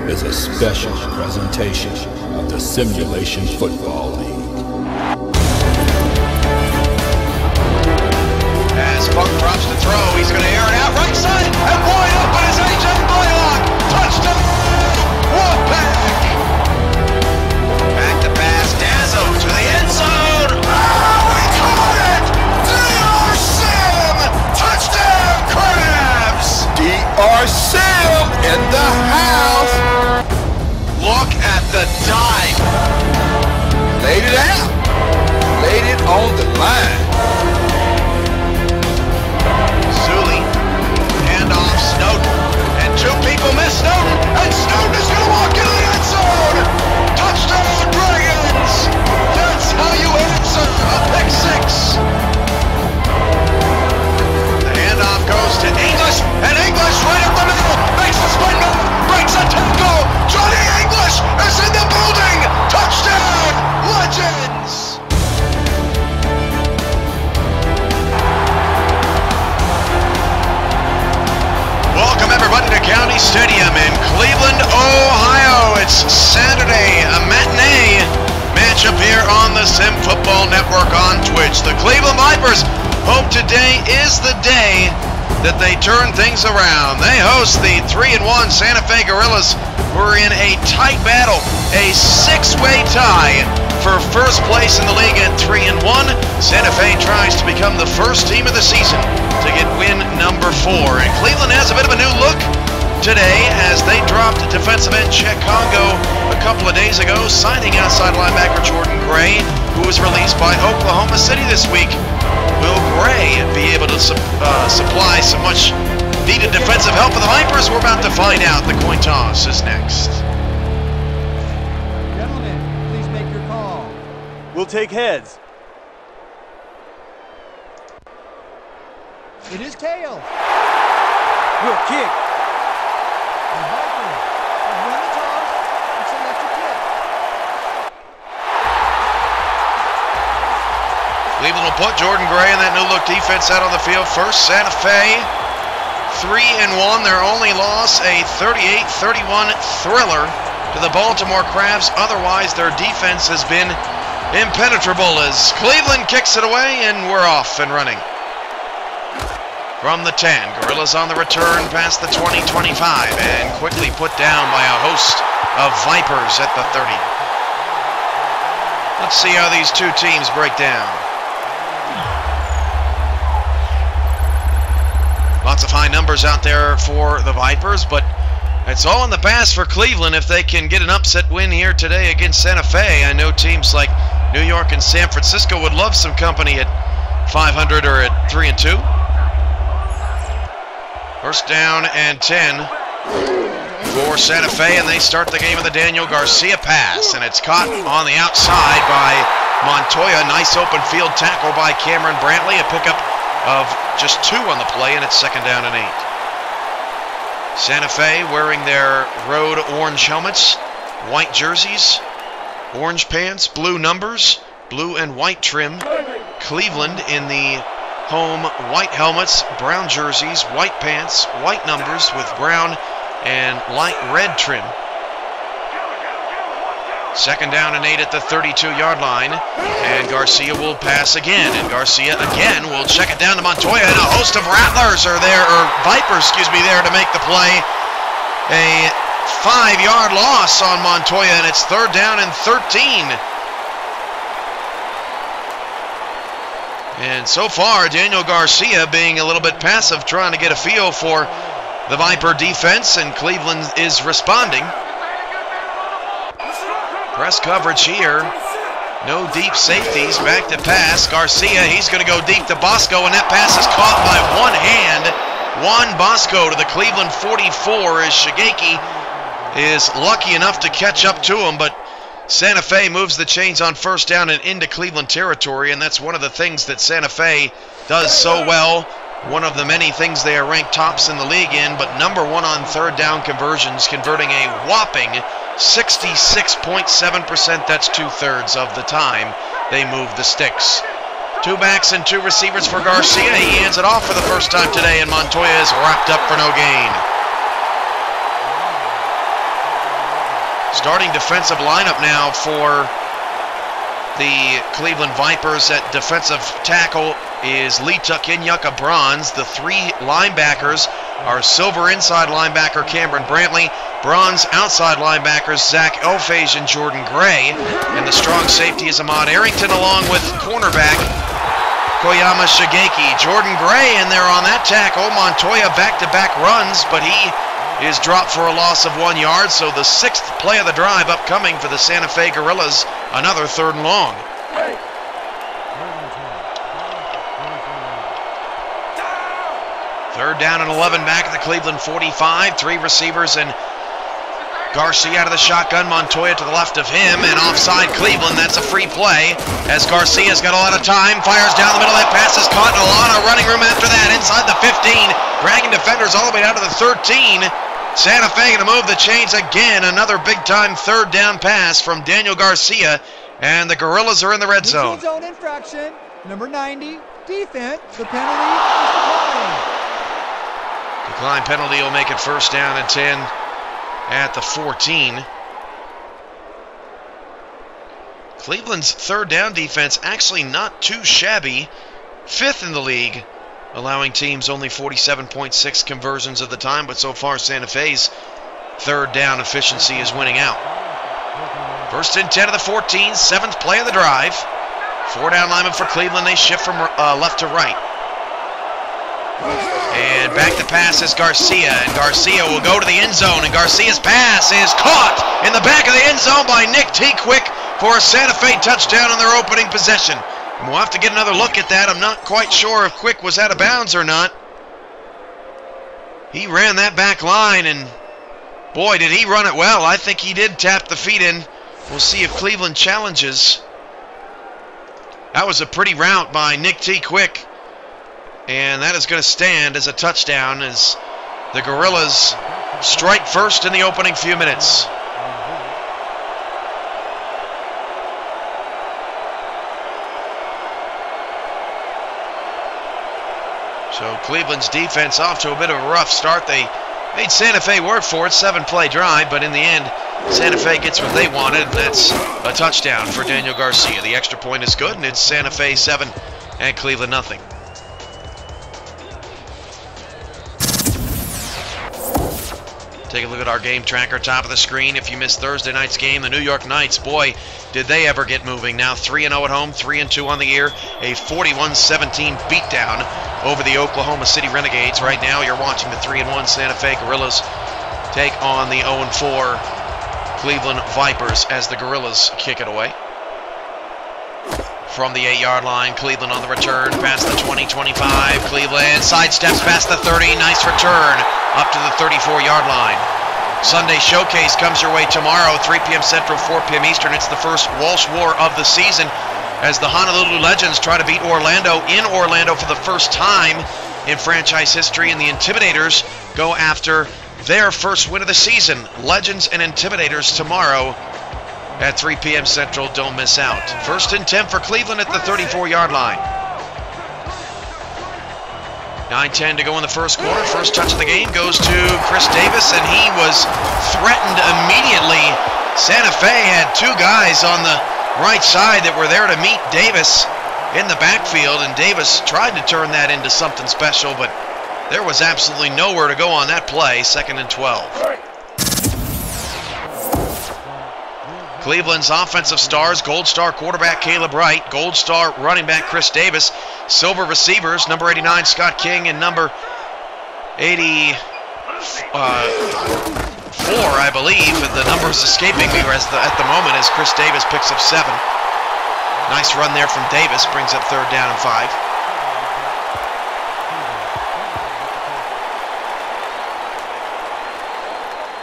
is a special presentation of the Simulation Football League. As Funk drops to throw, he's going to air it out right side, and wide open is A.J. Blaylock. Touchdown, Wolfpack. Back to pass, Dazzo to the end zone. Oh, we caught it! D.R. Sim, touchdown, Crabs. D.R. Sim in the house. Look at the dive. Laid it out. Laid it on the line. Zuli, handoff, Snowden, and two people miss Snowden, and Snowden is going to walk into the end zone! Touchdown, Dragons! That's how you answer a pick six! The handoff goes to English, and English right up the middle, makes the spin move, breaks a tackle! Johnny English is in the building! Touchdown, Legends! Welcome everybody to County Stadium in Cleveland, Ohio. It's Saturday, a matinee matchup here on the Sim Football Network on Twitch. The Cleveland Vipers hope today is the day that they turn things around. They host the 3-1 Santa Fe Gorillas, who are in a tight battle, a six-way tie for first place in the league at 3-1. Santa Fe tries to become the first team of the season to get win number 4. And Cleveland has a bit of a new look today as they dropped defensive end Chet Congo a couple of days ago, signing outside linebacker Jordan Gray, who was released by Oklahoma City this week. Will Gray be able to supply some much needed defensive help for the Vipers? We're about to find out. The coin toss is next. Gentlemen, please make your call. We'll take heads. It is tails. We'll kick. The Vipers have won the toss and select a kick. Cleveland will put Jordan Gray and that new look defense out on the field first. Santa Fe 3-1. Their only loss, a 38-31 thriller to the Baltimore Crabs. Otherwise, their defense has been impenetrable as Cleveland kicks it away and we're off and running. From the 10, Gorillas on the return past the 20-25 and quickly put down by a host of Vipers at the 30. Let's see how these two teams break down. Lots of high numbers out there for the Vipers, but it's all in the past for Cleveland if they can get an upset win here today against Santa Fe. I know teams like New York and San Francisco would love some company at 500 or at 3-2. First down and 10 for Santa Fe, and they start the game with a Daniel Garcia pass, and it's caught on the outside by Montoya. Nice open field tackle by Cameron Brantley, a pickup of just 2 on the play, and it's second down and 8. Santa Fe wearing their road orange helmets, white jerseys, orange pants, blue numbers, blue and white trim. Cleveland in the home white helmets, brown jerseys, white pants, white numbers with brown and light red trim. Second down and 8 at the 32-yard line, and Garcia will pass again, and Garcia again will check it down to Montoya, and a host of Rattlers are there, or Vipers, excuse me, there to make the play. A 5-yard loss on Montoya, and it's third down and 13. And so far, Daniel Garcia being a little bit passive, trying to get a feel for the Viper defense, and Cleveland is responding. Press coverage here. No deep safeties. Back to pass. Garcia, he's going to go deep to Bosco, and that pass is caught by one hand. Juan Bosco to the Cleveland 44 as Shigeki is lucky enough to catch up to him, but Santa Fe moves the chains on first down and into Cleveland territory, and that's one of the things that Santa Fe does so well. One of the many things they are ranked tops in the league in, but number 1 on third down conversions, converting a whopping 66.7%. That's 2/3 of the time they move the sticks. 2 backs and 2 receivers for Garcia. He hands it off for the first time today, and Montoya is wrapped up for no gain. Starting defensive lineup now for the Cleveland Vipers. At defensive tackle is Lita Kinyuka Bronze. The three linebackers are silver inside linebacker Cameron Brantley, bronze outside linebackers Zach Elphage and Jordan Gray, and the strong safety is Ahmad Arrington along with cornerback Koyama Shigeki. Jordan Gray in there on that tackle. Montoya back-to-back runs, but he is dropped for a loss of 1 yard, so the sixth play of the drive upcoming for the Santa Fe Gorillas, another 3rd and long. Third down and 11 back at the Cleveland 45. Three receivers and Garcia out of the shotgun. Montoya to the left of him and offside Cleveland. That's a free play as Garcia's got a lot of time. Fires down the middle. That pass is caught and a lot of running room after that. Inside the 15. Dragging defenders all the way down to the 13. Santa Fe going to move the chains again. Another big time 3rd down pass from Daniel Garcia. And the Gorillas are in the red zone. Zone infraction. Number 90. Defense. The penalty is declined. Decline penalty will make it 1st down and 10 at the 14. Cleveland's 3rd down defense actually not too shabby. 5th in the league, allowing teams only 47.6 conversions of the time, but so far Santa Fe's 3rd down efficiency is winning out. 1st and 10 of the 14, 7th play of the drive. 4 down linemen for Cleveland. They shift from left to right. And back to pass is Garcia, and Garcia will go to the end zone, and Garcia's pass is caught in the back of the end zone by Nick T. Quick for a Santa Fe touchdown on their opening possession. And we'll have to get another look at that. I'm not quite sure if Quick was out of bounds or not. He ran that back line, and boy, did he run it well. I think he did tap the feet in. We'll see if Cleveland challenges. That was a pretty route by Nick T. Quick. And that is going to stand as a touchdown as the Gorillas strike first in the opening few minutes. So Cleveland's defense off to a bit of a rough start. They made Santa Fe work for it, 7-play drive, but in the end, Santa Fe gets what they wanted, and that's a touchdown for Daniel Garcia. The extra point is good, and it's Santa Fe 7 and Cleveland nothing. Take a look at our game tracker, top of the screen. If you missed Thursday night's game, the New York Knights, boy, did they ever get moving. Now 3-0 at home, 3-2 on the year. A 41-17 beatdown over the Oklahoma City Renegades. Right now, you're watching the 3-1 Santa Fe Gorillas take on the 0-4 Cleveland Vipers as the Gorillas kick it away. From the 8-yard line, Cleveland on the return, past the 20-25. Cleveland sidesteps past the 30, nice return up to the 34-yard line. Sunday Showcase comes your way tomorrow, 3 p.m. Central, 4 p.m. Eastern. It's the first Walsh War of the season as the Honolulu Legends try to beat Orlando in Orlando for the first time in franchise history, and the Intimidators go after their first win of the season. Legends and Intimidators tomorrow at 3 p.m. Central. Don't miss out. 1st and 10 for Cleveland at the 34-yard line. 9:10 to go in the first quarter. First touch of the game goes to Chris Davis, and he was threatened immediately. Santa Fe had 2 guys on the right side that were there to meet Davis in the backfield, and Davis tried to turn that into something special, but there was absolutely nowhere to go on that play. 2nd and 12. Cleveland's offensive stars, Gold Star quarterback Caleb Wright, Gold Star running back Chris Davis, silver receivers, number 89 Scott King, and number 84, I believe. The number's escaping me at the moment as Chris Davis picks up 7. Nice run there from Davis, brings up 3rd down and 5.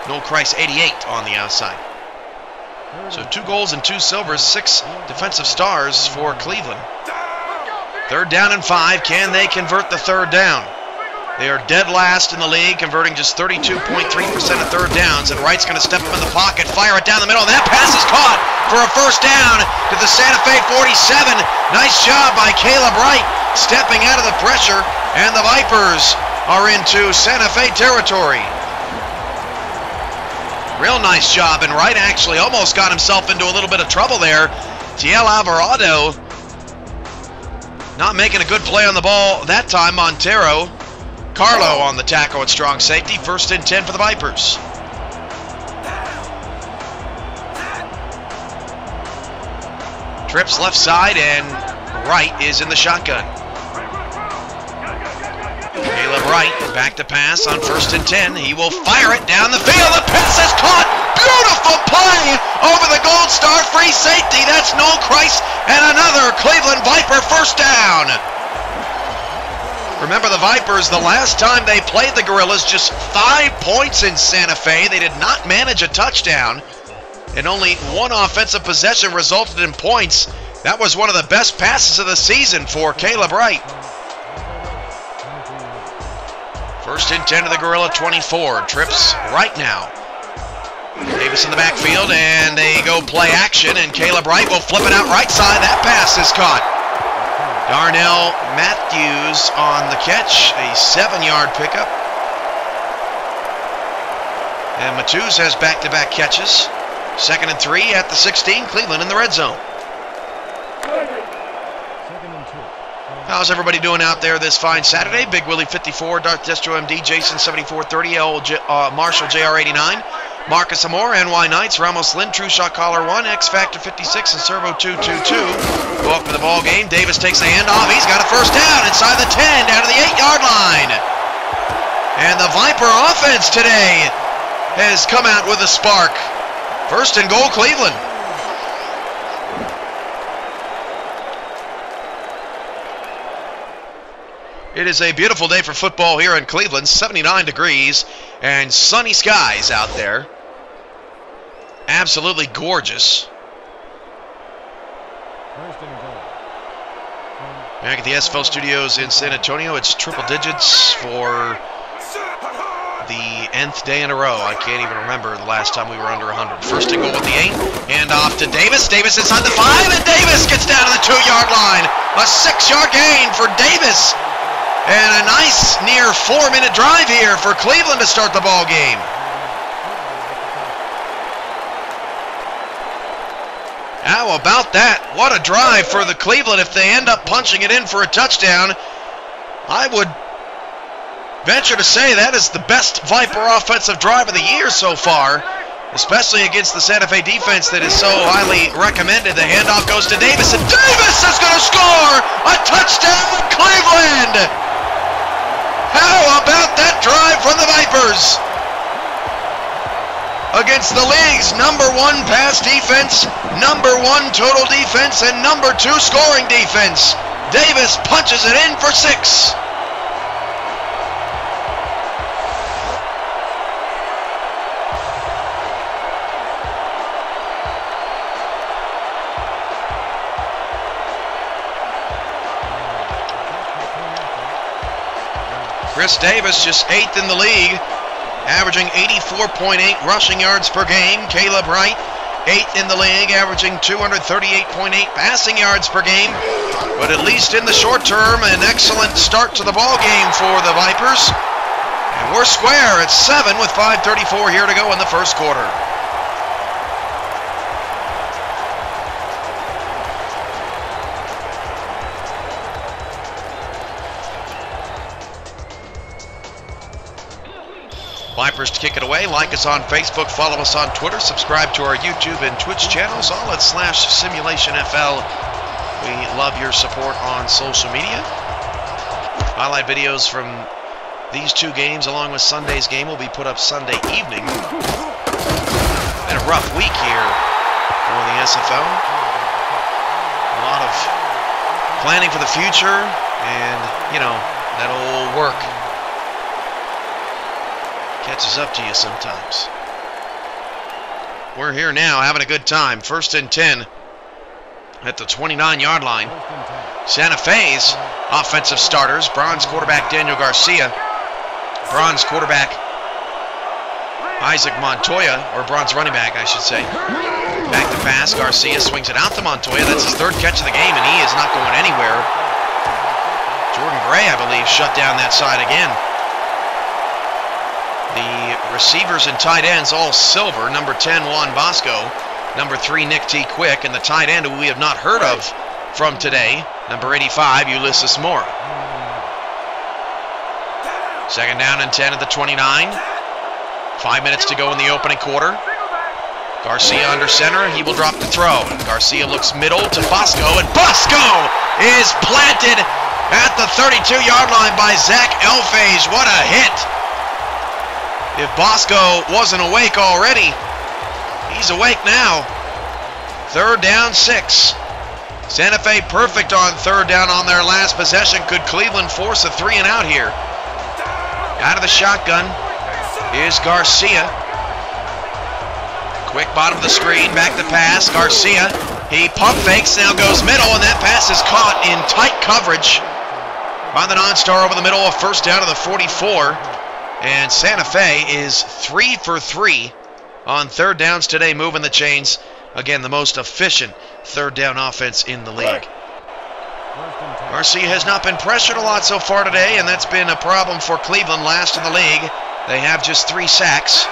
Noel Kreis, 88 on the outside. So 2 golds and 2 silvers, 6 defensive stars for Cleveland. 3rd down and 5. Can they convert the 3rd down? They are dead last in the league, converting just 32.3% of 3rd downs. And Wright's going to step up in the pocket, fire it down the middle, and that pass is caught for a 1st down to the Santa Fe 47. Nice job by Caleb Wright, stepping out of the pressure, and the Vipers are into Santa Fe territory. Real nice job, and Wright actually almost got himself into a little bit of trouble there. Tiel Alvarado not making a good play on the ball that time. Montero. Carlo on the tackle at strong safety. 1st and 10 for the Vipers. Trips left side, and Wright is in the shotgun. Caleb Wright back to pass on 1st and 10. He will fire it down the field. The pass is caught. Beautiful play over the Gold Star free safety. That's Noel Christ, and another Cleveland Viper first down. Remember, the Vipers, the last time they played the Gorillas, just 5 points in Santa Fe. They did not manage a touchdown, and only one offensive possession resulted in points. That was one of the best passes of the season for Caleb Wright. 1st and 10 to the Gorilla 24. Trips right now. Davis in the backfield, and they go play action, and Caleb Wright will flip it out right side. That pass is caught. Darnell Matthews on the catch, a 7-yard pickup. And Matthews has back-to-back catches. 2nd and 3 at the 16, Cleveland in the red zone. How's everybody doing out there this fine Saturday? Big Willie 54, Darth Destro MD, Jason 7430, Marshall JR 89, Marcus Amore, NY Knights, Ramos Lynn, True Shot Caller 1, X Factor 56, and Servo 222. Go up for the ball game. Davis takes the handoff. He's got a first down inside the 10, down to the 8-yard line. And the Viper offense today has come out with a spark. 1st and goal, Cleveland. It is a beautiful day for football here in Cleveland. 79 degrees and sunny skies out there. Absolutely gorgeous. Back at the S15 studios in San Antonio, it's triple digits for the nth day in a row. I can't even remember the last time we were under 100. 1st and goal with the 8. Hand off to Davis. Davis inside the 5, and Davis gets down to the 2-yard line. A 6-yard gain for Davis. And a nice near 4-minute drive here for Cleveland to start the ball game. How about that? What a drive for the Cleveland. If they end up punching it in for a touchdown, I would venture to say that is the best Viper offensive drive of the year so far, especially against the Santa Fe defense that is so highly recommended. The handoff goes to Davis, and Davis is going to score a touchdown, Cleveland! How about that drive from the Vipers? Against the league's #1 pass defense, #1 total defense, and #2 scoring defense. Davis punches it in for 6. Chris Davis just 8th in the league, averaging 84.8 rushing yards per game. Caleb Wright, 8th in the league, averaging 238.8 passing yards per game. But at least in the short term, an excellent start to the ball game for the Vipers. And we're square at 7 with 5:34 here to go in the first quarter. Vipers to kick it away. Like us on Facebook, follow us on Twitter, subscribe to our YouTube and Twitch channels, all at /SimulationFL. We love your support on social media. Highlight videos from these 2 games along with Sunday's game will be put up Sunday evening. Been a rough week here for the SFL. A lot of planning for the future and, you know, that old work catches up to you sometimes. We're here now having a good time. 1st and 10 at the 29-yard line. Santa Fe's offensive starters, bronze quarterback Daniel Garcia, bronze quarterback Isaac Montoya, or bronze running back, I should say. Back to pass, Garcia swings it out to Montoya. That's his 3rd catch of the game, and he is not going anywhere. Jordan Gray, I believe, shut down that side again. The Receivers and tight ends all silver. Number 10, Juan Bosco. Number 3, Nick T. Quick. And the tight end who we have not heard of from today, number 85, Ulysses Mora. 2nd down and 10 at the 29. 5 minutes to go in the opening quarter. Garcia under center. He will drop the throw. Garcia looks middle to Bosco, and Bosco is planted at the 32-yard line by Zach Elfage. What a hit! If Bosco wasn't awake already, he's awake now. 3rd down, 6. Santa Fe perfect on 3rd down on their last possession. Could Cleveland force a 3-and-out here? Out of the shotgun is Garcia. Quick bottom of the screen, back to pass. Garcia, he pump fakes, now goes middle, and that pass is caught in tight coverage by the non-star over the middle of 1st down to the 44. And Santa Fe is 3 for 3 on 3rd downs today, moving the chains. Again, the most efficient 3rd down offense in the league. Garcia has not been pressured a lot so far today, and that's been a problem for Cleveland, last in the league. They have just 3 sacks.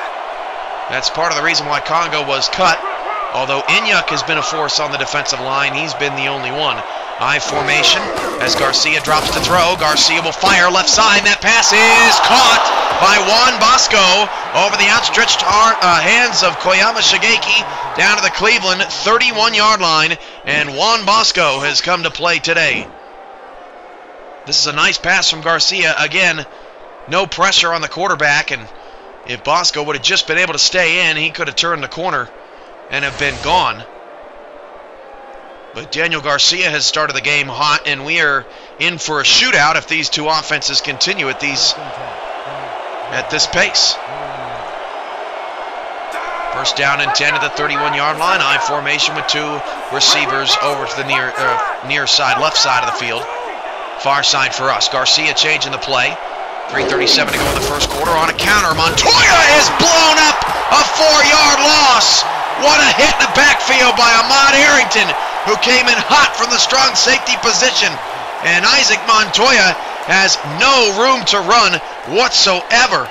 That's part of the reason why Congo was cut. Although Inyuk has been a force on the defensive line, he's been the only one. I formation as Garcia drops to throw. Garcia will fire left side. That pass is caught by Juan Bosco over the outstretched hands of Koyama Shigeki down to the Cleveland 31-yard line. And Juan Bosco has come to play today. This is a nice pass from Garcia. Again, no pressure on the quarterback, and if Bosco would have just been able to stay in, he could have turned the corner and have been gone. But Daniel Garcia has started the game hot, and we are in for a shootout if these two offenses continue at this pace. 1st down and 10 at the 31-yard line. I formation with 2 receivers over to the near side, left side of the field. Far side for us. Garcia changing the play. 3:37 to go in the 1st quarter. On a counter, Montoya is blown up. A 4-yard loss. What a hit in the backfield by Ahmad Arrington, who came in hot from the strong safety position. And Isaac Montoya has no room to run whatsoever.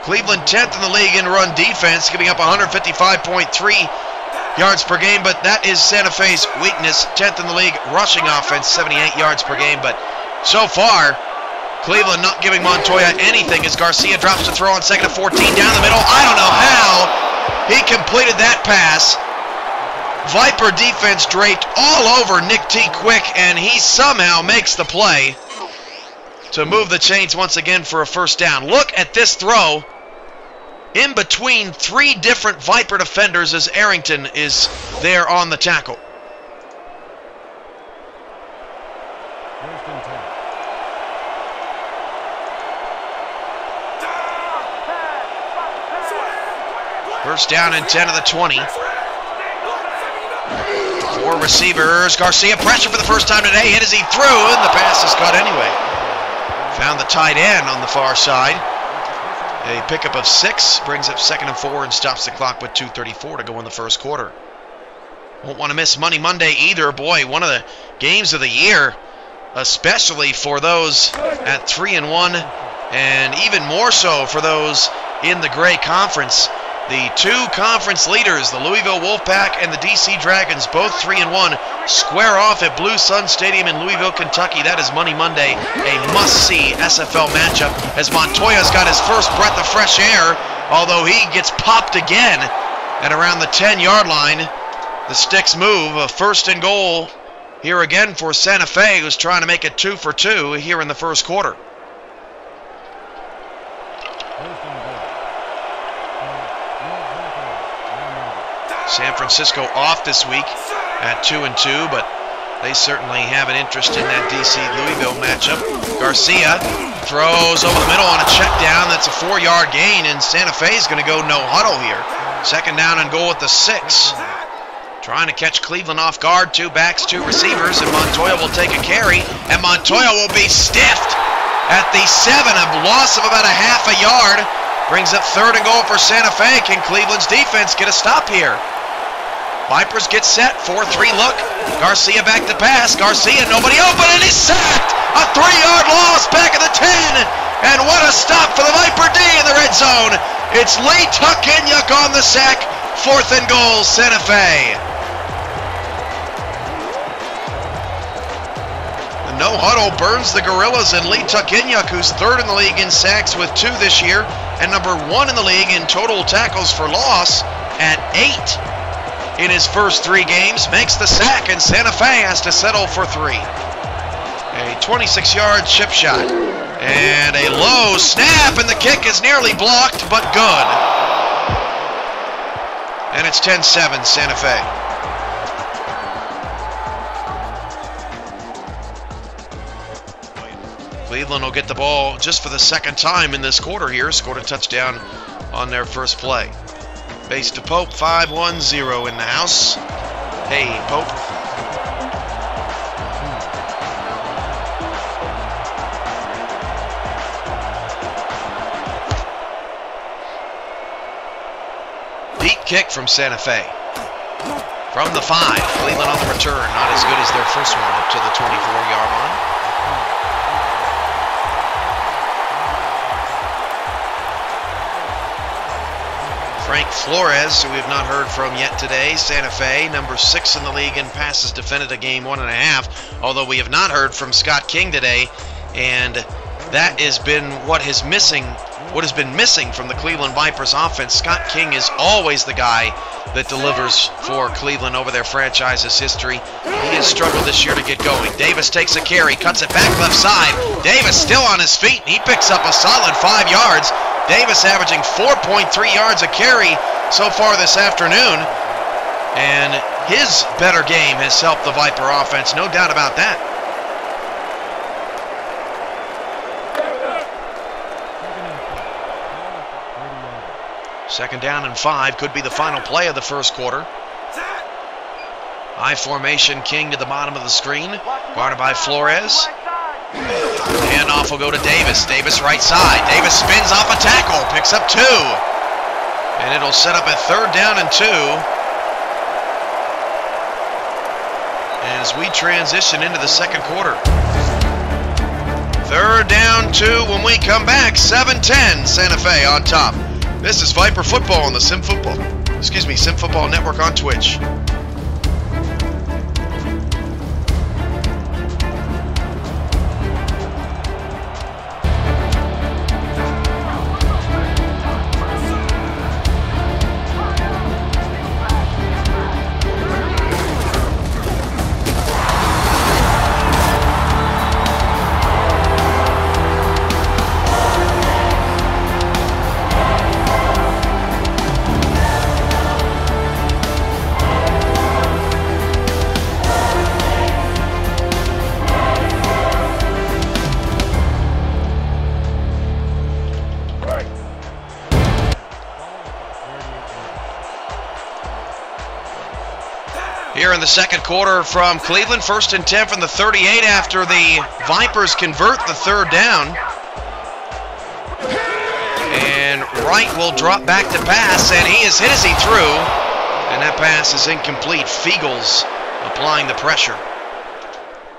Cleveland 10th in the league in run defense, giving up 155.3 yards per game, but that is Santa Fe's weakness. 10th in the league rushing offense, 78 yards per game, but so far, Cleveland not giving Montoya anything as Garcia drops to throw on 2nd and 14 down the middle. I don't know how he completed that pass. Viper defense draped all over Nick T. Quick, and he somehow makes the play to move the chains once again for a 1st down. Look at this throw in between 3 different Viper defenders as Arrington is there on the tackle. First down and 10 of the 20. 4 receivers. Garcia pressure for the first time today. Hit as he threw, and the pass is caught anyway. Found the tight end on the far side. A pickup of 6 brings up 2nd and 4 and stops the clock with 2:34 to go in the 1st quarter. Won't want to miss Money Monday either. Boy, one of the games of the year, especially for those at 3-1, and even more so for those in the Gray Conference. The 2 conference leaders, the Louisville Wolfpack and the DC Dragons, both 3-1, square off at Blue Sun Stadium in Louisville, Kentucky. That is Money Monday, a must-see SFL matchup as Montoya's got his first breath of fresh air, although he gets popped again at around the 10-yard line. The sticks move, a 1st and goal here again for Santa Fe, who's trying to make it 2 for 2 here in the 1st quarter. San Francisco off this week at 2-2, but they certainly have an interest in that DC-Louisville matchup. Garcia throws over the middle on a check down. That's a 4-yard gain, and Santa Fe is going to go no huddle here. 2nd down and goal at the 6. Trying to catch Cleveland off guard. 2 backs, 2 receivers, and Montoya will take a carry, and Montoya will be stiffed at the 7. A loss of about a half a yard. Brings up 3rd and goal for Santa Fe. Can Cleveland's defense get a stop here? Vipers get set, 4-3 look. Garcia back to pass. Garcia, nobody open, and he's sacked. A 3-yard loss back at the 10. And what a stop for the Viper D in the red zone. It's Lee Tuckinyuk on the sack. 4th and goal, Santa Fe. The no huddle burns the Gorillas, and Lee Tuckinyuk, who's 3rd in the league in sacks with 2 this year, and number 1 in the league in total tackles for loss at 8 in his first 3 games, makes the sack, and Santa Fe has to settle for 3. A 26-yard chip shot. And a low snap, and the kick is nearly blocked, but good. And it's 10-7, Santa Fe. Cleveland will get the ball just for the 2nd time in this quarter here. Scored a touchdown on their first play. Base to Pope, 5-1-0 in the house. Hey, Pope. Deep kick from Santa Fe. From the 5, Cleveland on the return. Not as good as their first one, up to the 24-yard line. Frank Flores, who we have not heard from yet today. Santa Fe, number 6 in the league in passes defended a game 1.5. Although we have not heard from Scott King today, and that has been what has been missing from the Cleveland Vipers offense. Scott King is always the guy that delivers for Cleveland over their franchise's history. He has struggled this year to get going. Davis takes a carry, cuts it back left side. Davis still on his feet, and he picks up a solid 5 yards. Davis averaging 4.3 yards a carry so far this afternoon. And his better game has helped the Viper offense, no doubt about that. Second down and 5 could be the final play of the first quarter. High formation, King to the bottom of the screen, guarded by Flores. Handoff will go to Davis. Davis right side. Davis spins off a tackle, picks up 2. And it'll set up a 3rd down and 2. As we transition into the second quarter. 3rd down 2 when we come back. 7-10, Santa Fe on top. This is Viper Football on the Sim Football Network on Twitch. Here in the second quarter from Cleveland, 1st and 10 from the 38 after the Vipers convert the 3rd down. And Wright will drop back to pass, and he is hit as he threw. And that pass is incomplete. Fiegels applying the pressure.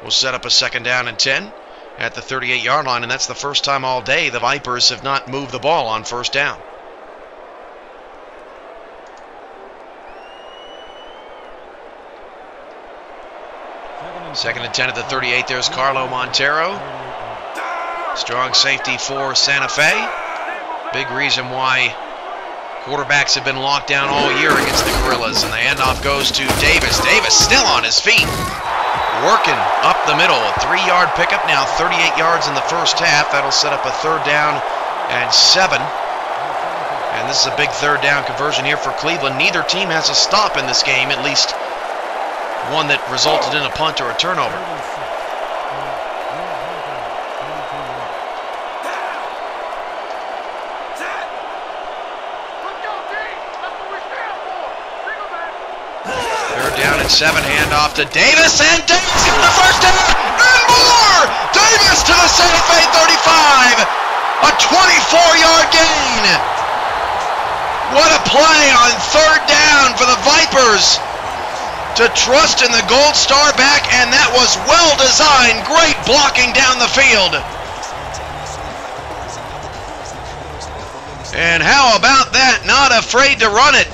We'll set up a 2nd down and 10 at the 38-yard line, and that's the first time all day the Vipers have not moved the ball on 1st down. Second and 10 at the 38. There's Carlo Montero. Strong safety for Santa Fe. Big reason why quarterbacks have been locked down all year against the Gorillas. And the handoff goes to Davis. Davis still on his feet. Working up the middle. A 3-yard pickup now. 38 yards in the first half. That'll set up a 3rd down and 7. And this is a big 3rd down conversion here for Cleveland. Neither team has a stop in this game, at least one that resulted in a punt or a turnover. Third down and 7, handoff to Davis, and Davis gets the first down and more! Davis to the Santa Fe 35, a 24-yard gain. What a play on 3rd down for the Vipers to trust in the Gold Star back, and that was well designed. Great blocking down the field. And how about that? Not afraid to run it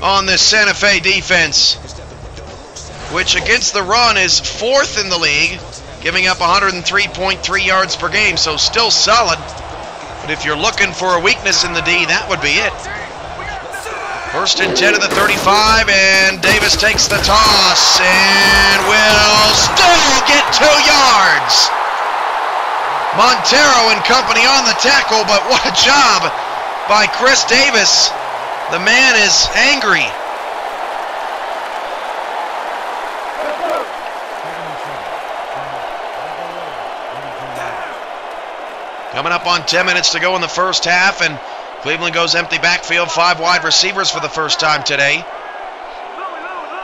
on this Santa Fe defense, which against the run is 4th in the league, giving up 103.3 yards per game, so still solid. But if you're looking for a weakness in the D, that would be it. 1st and 10 of the 35, and Davis takes the toss and will still get 2 yards. Montero and company on the tackle, but what a job by Chris Davis. The man is angry. Coming up on 10 minutes to go in the first half, and Cleveland goes empty backfield, 5 wide receivers for the first time today.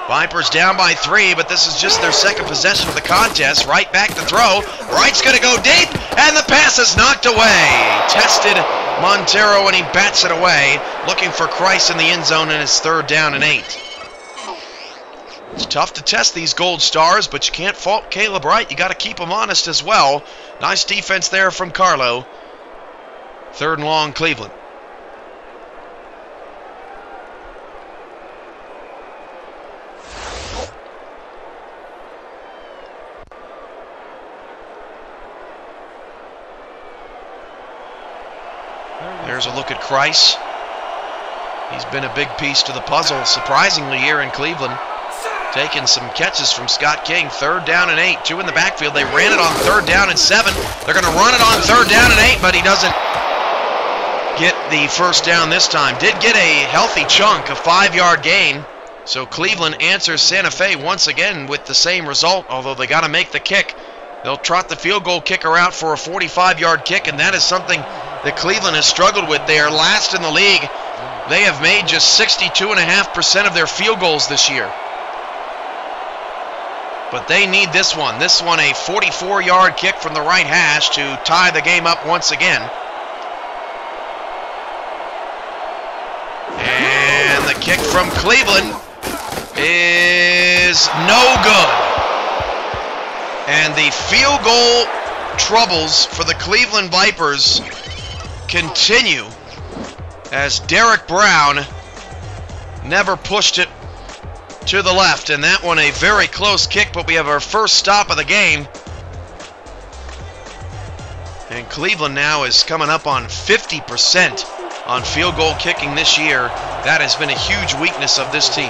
Vipers down by 3, but this is just their 2nd possession of the contest. Wright back to throw. Wright's going to go deep, and the pass is knocked away. Tested Montero, and he bats it away, looking for Christ in the end zone, and it's 3rd down and 8. It's tough to test these gold stars, but you can't fault Caleb Wright. You got to keep him honest as well. Nice defense there from Carlo. 3rd and long, Cleveland. There's a look at Christ. He's been a big piece to the puzzle, surprisingly, here in Cleveland. Taking some catches from Scott King. 3rd down and 8. 2 in the backfield. They ran it on 3rd down and 7. They're going to run it on 3rd down and 8, but he doesn't get the first down this time. Did get a healthy chunk, a 5-yard gain. So Cleveland answers Santa Fe once again with the same result, although they got to make the kick. They'll trot the field goal kicker out for a 45-yard kick, and that is something that Cleveland has struggled with. They are last in the league. They have made just 62.5% of their field goals this year. But they need this one. This one a 44-yard kick from the right hash to tie the game up once again. And the kick from Cleveland is no good. And the field goal troubles for the Cleveland Vipers continue as Derek Brown never pushed it to the left, and that one a very close kick, but we have our first stop of the game. And Cleveland now is coming up on 50% on field goal kicking this year. That has been a huge weakness of this team.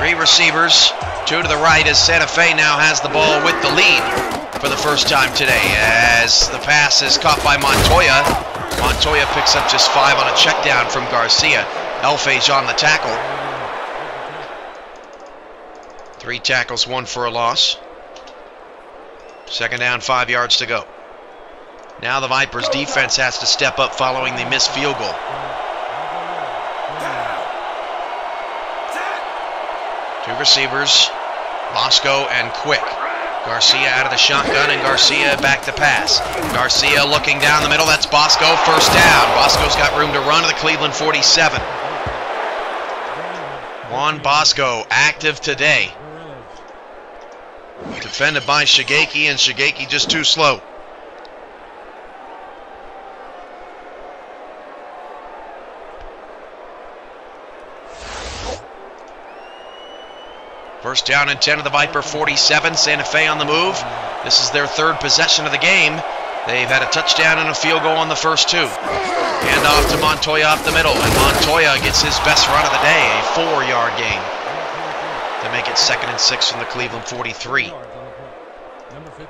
3 receivers, 2 to the right, as Santa Fe now has the ball with the lead for the first time today, as the pass is caught by Montoya. Montoya picks up just 5 on a check down from Garcia. Elfage on the tackle. 3 tackles, 1 for a loss. 2nd down, 5 yards to go. Now the Vipers defense has to step up following the missed field goal. 2 receivers, Bosco and Quick. Garcia out of the shotgun, and Garcia back to pass. Garcia looking down the middle. That's Bosco. 1st down. Bosco's got room to run to the Cleveland 47. Juan Bosco active today. Defended by Shigeki, and Shigeki just too slow. First down and 10 of the Viper 47. Santa Fe on the move. This is their 3rd possession of the game. They've had a touchdown and a field goal on the first 2. Hand off to Montoya up the middle, and Montoya gets his best run of the day, a 4-yard gain to make it 2nd and 6 from the Cleveland 43.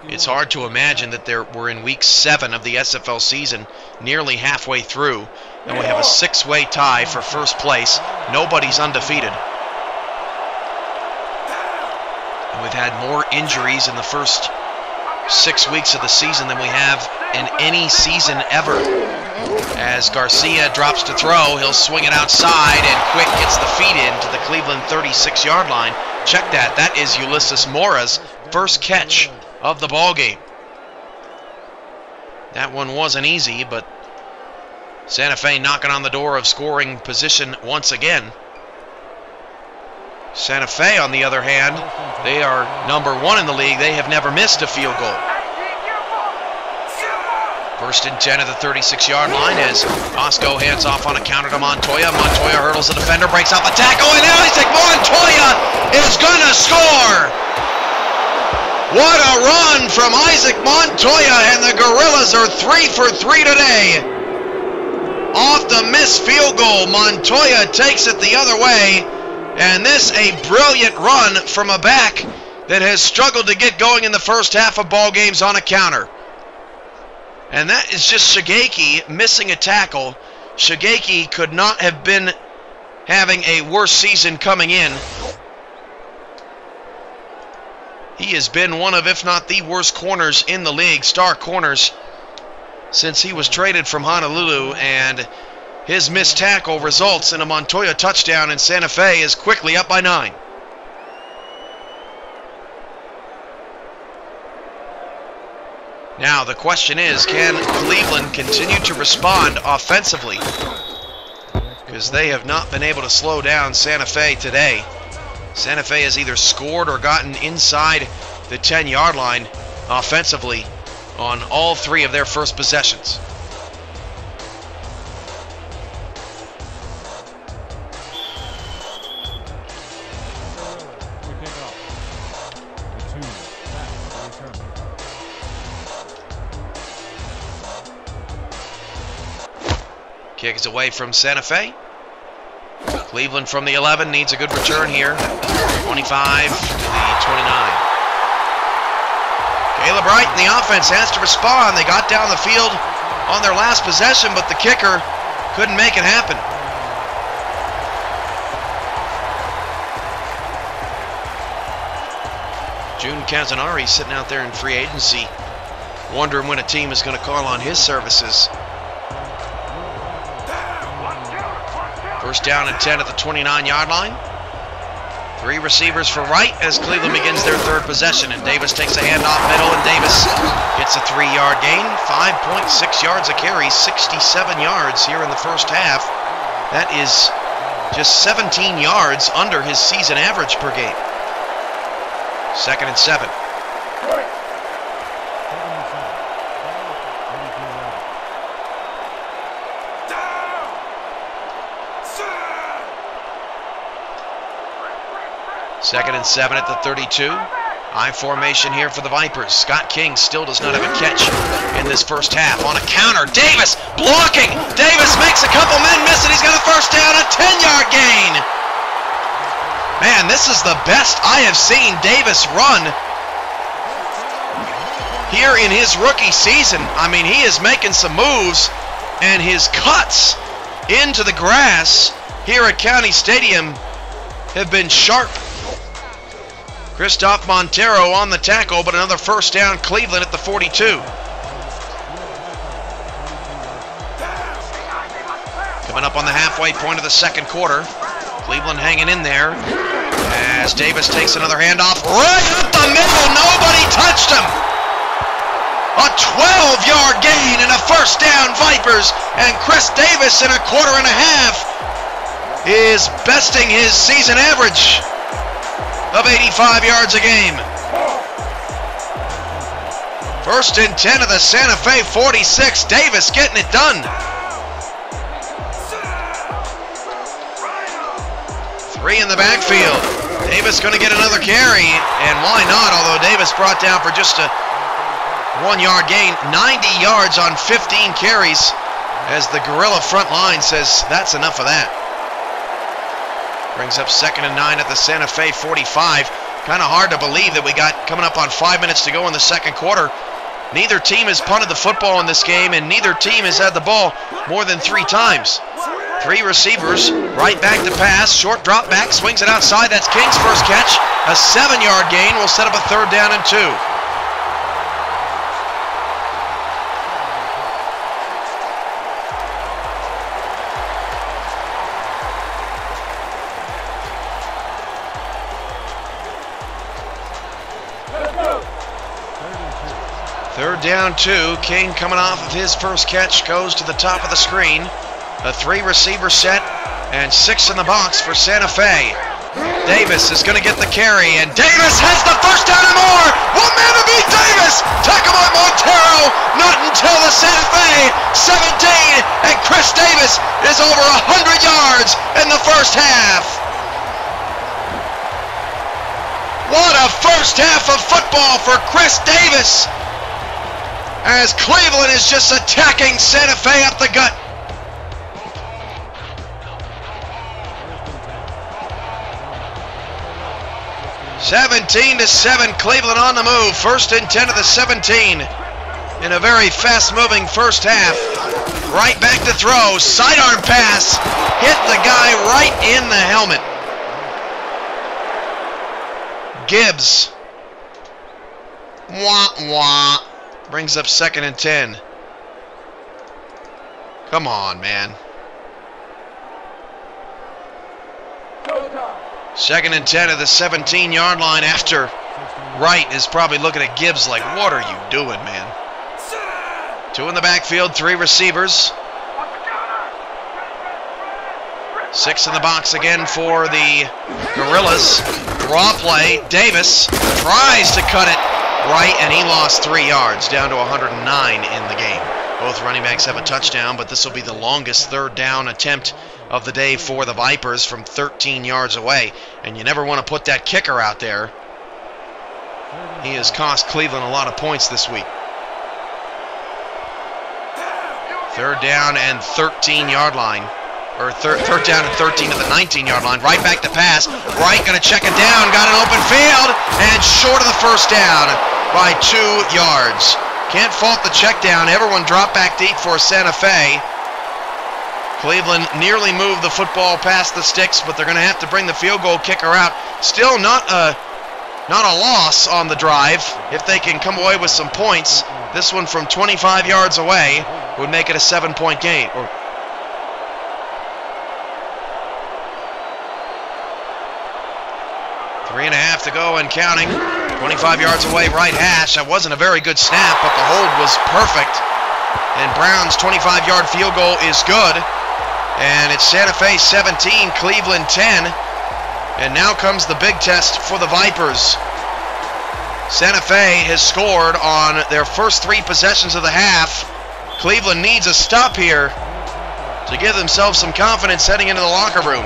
It's hard to imagine that we're in week 7 of the SFL season, nearly halfway through, and we have a 6-way tie for first place. Nobody's undefeated. And we've had more injuries in the first 6 weeks of the season than we have in any season ever. As Garcia drops to throw, he'll swing it outside, and Quick gets the feed in to the Cleveland 36-yard line. Check that. That is Ulysses Mora's first catch of the ball game. That one wasn't easy, but Santa Fe knocking on the door of scoring position once again. Santa Fe, on the other hand, they are number 1 in the league. They have never missed a field goal. First and 10 at the 36-yard line as Osco hands off on a counter to Montoya. Montoya hurdles the defender, breaks off a tackle, and Isaac Montoya is going to score! What a run from Isaac Montoya, and the Gorillas are 3 for 3 today. Off the missed field goal, Montoya takes it the other way, and this a brilliant run from a back that has struggled to get going in the first half of ball games on a counter. And that is just Shigeki missing a tackle. Shigeki could not have been having a worse season coming in. He has been one of, if not the worst corners in the league, star corners, since he was traded from Honolulu, and his missed tackle results in a Montoya touchdown, and Santa Fe is quickly up by 9. Now the question is, can Cleveland continue to respond offensively? Because they have not been able to slow down Santa Fe today. Santa Fe has either scored or gotten inside the 10-yard line offensively on all 3 of their first possessions. Kick is away from Santa Fe. Cleveland from the 11 needs a good return here. 25 to the 29. Caleb Wright and the offense has to respond. They got down the field on their last possession, but the kicker couldn't make it happen. June Casanari sitting out there in free agency, wondering when a team is going to call on his services. First down and 10 at the 29-yard line. 3 receivers for Wright as Cleveland begins their 3rd possession. And Davis takes a handoff middle, and Davis gets a 3-yard gain. 5.6 yards a carry, 67 yards here in the first half. That is just 17 yards under his season average per game. 2nd and 7. Second and 7 at the 32. I formation here for the Vipers. Scott King still does not have a catch in this first half. On a counter, Davis blocking. Davis makes a couple men miss, and he's got a first down, a 10-yard gain. Man, this is the best I have seen Davis run here in his rookie season. I mean, he is making some moves, and his cuts into the grass here at County Stadium have been sharp. Christoph Montero on the tackle, but another first down, Cleveland at the 42. Coming up on the halfway point of the second quarter. Cleveland hanging in there as Davis takes another handoff right up the middle. Nobody touched him. A 12-yard gain and a first down, Vipers. And Chris Davis in a quarter and a half is besting his season average of 85 yards a game. First and 10 of the Santa Fe 46. Davis getting it done. 3 in the backfield. Davis going to get another carry, and why not? Although Davis brought down for just a 1-yard gain, 90 yards on 15 carries, as the Gorilla front line says that's enough of that. Brings up 2nd and 9 at the Santa Fe 45. Kind of hard to believe that we got coming up on 5 minutes to go in the second quarter. Neither team has punted the football in this game, and neither team has had the ball more than 3 times. 3 receivers, right back to pass, short drop back, swings it outside. That's King's first catch. A 7-yard gain will set up a 3rd down and 2. Third down 2. King coming off of his first catch goes to the top of the screen. A 3-receiver set and 6 in the box for Santa Fe. Davis is going to get the carry, and Davis has the first down and more. One man to beat Davis. Tackle by Montero. Not until the Santa Fe 17, and Chris Davis is over 100 yards in the first half. What a first half of football for Chris Davis, as Cleveland is just attacking Santa Fe up the gut. (17-7), Cleveland on the move. 1st and 10 of the 17 in a very fast-moving first half. Right back to throw. Sidearm pass. Hit the guy right in the helmet. Gibbs. Wah, wah. Brings up 2nd and 10. Come on, man. 2nd and 10 of the 17-yard line after Wright is probably looking at Gibbs like, what are you doing, man? 2 in the backfield, 3 receivers. 6 in the box again for the Gorillas. Draw play. Davis tries to cut it right, and he lost 3 yards, down to 109 in the game. Both running backs have a touchdown, but this will be the longest 3rd down attempt of the day for the Vipers from 13 yards away. And you never want to put that kicker out there. He has cost Cleveland a lot of points this week. 3rd down and 13-yard line. Or 3rd down and 13 to the 19-yard line. Right back to pass. Wright going to check it down. Got an open field. And short of the 1st down by 2 yards. Can't fault the check down. Everyone dropped back deep for Santa Fe. Cleveland nearly moved the football past the sticks, but they're going to have to bring the field goal kicker out. Still not a loss on the drive. If they can come away with some points, this one from 25 yards away would make it a 7-point game. 3.5 to go and counting. 25 yards away, right hash. That wasn't a very good snap, but the hold was perfect. And Brown's 25-yard field goal is good. And it's Santa Fe 17, Cleveland 10. And now comes the big test for the Vipers. Santa Fe has scored on their first 3 possessions of the half. Cleveland needs a stop here to give themselves some confidence heading into the locker room.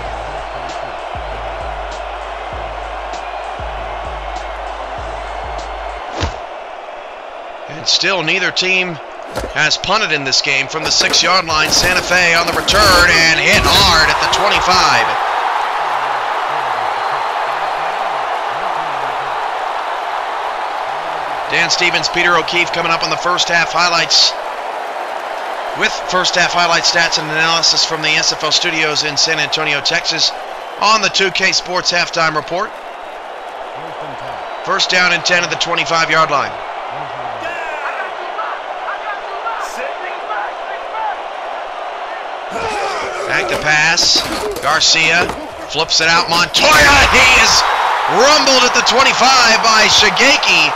And still neither team has punted in this game from the 6-yard line. Santa Fe on the return and hit hard at the 25. Dan Stevens, Peter O'Keefe coming up on the first half highlights with first half highlight stats and analysis from the SFL studios in San Antonio, Texas on the 2K Sports Halftime Report. 1st down and 10 at the 25-yard line. Back to pass. Garcia flips it out. Montoya, he is rumbled at the 25 by Shigeki.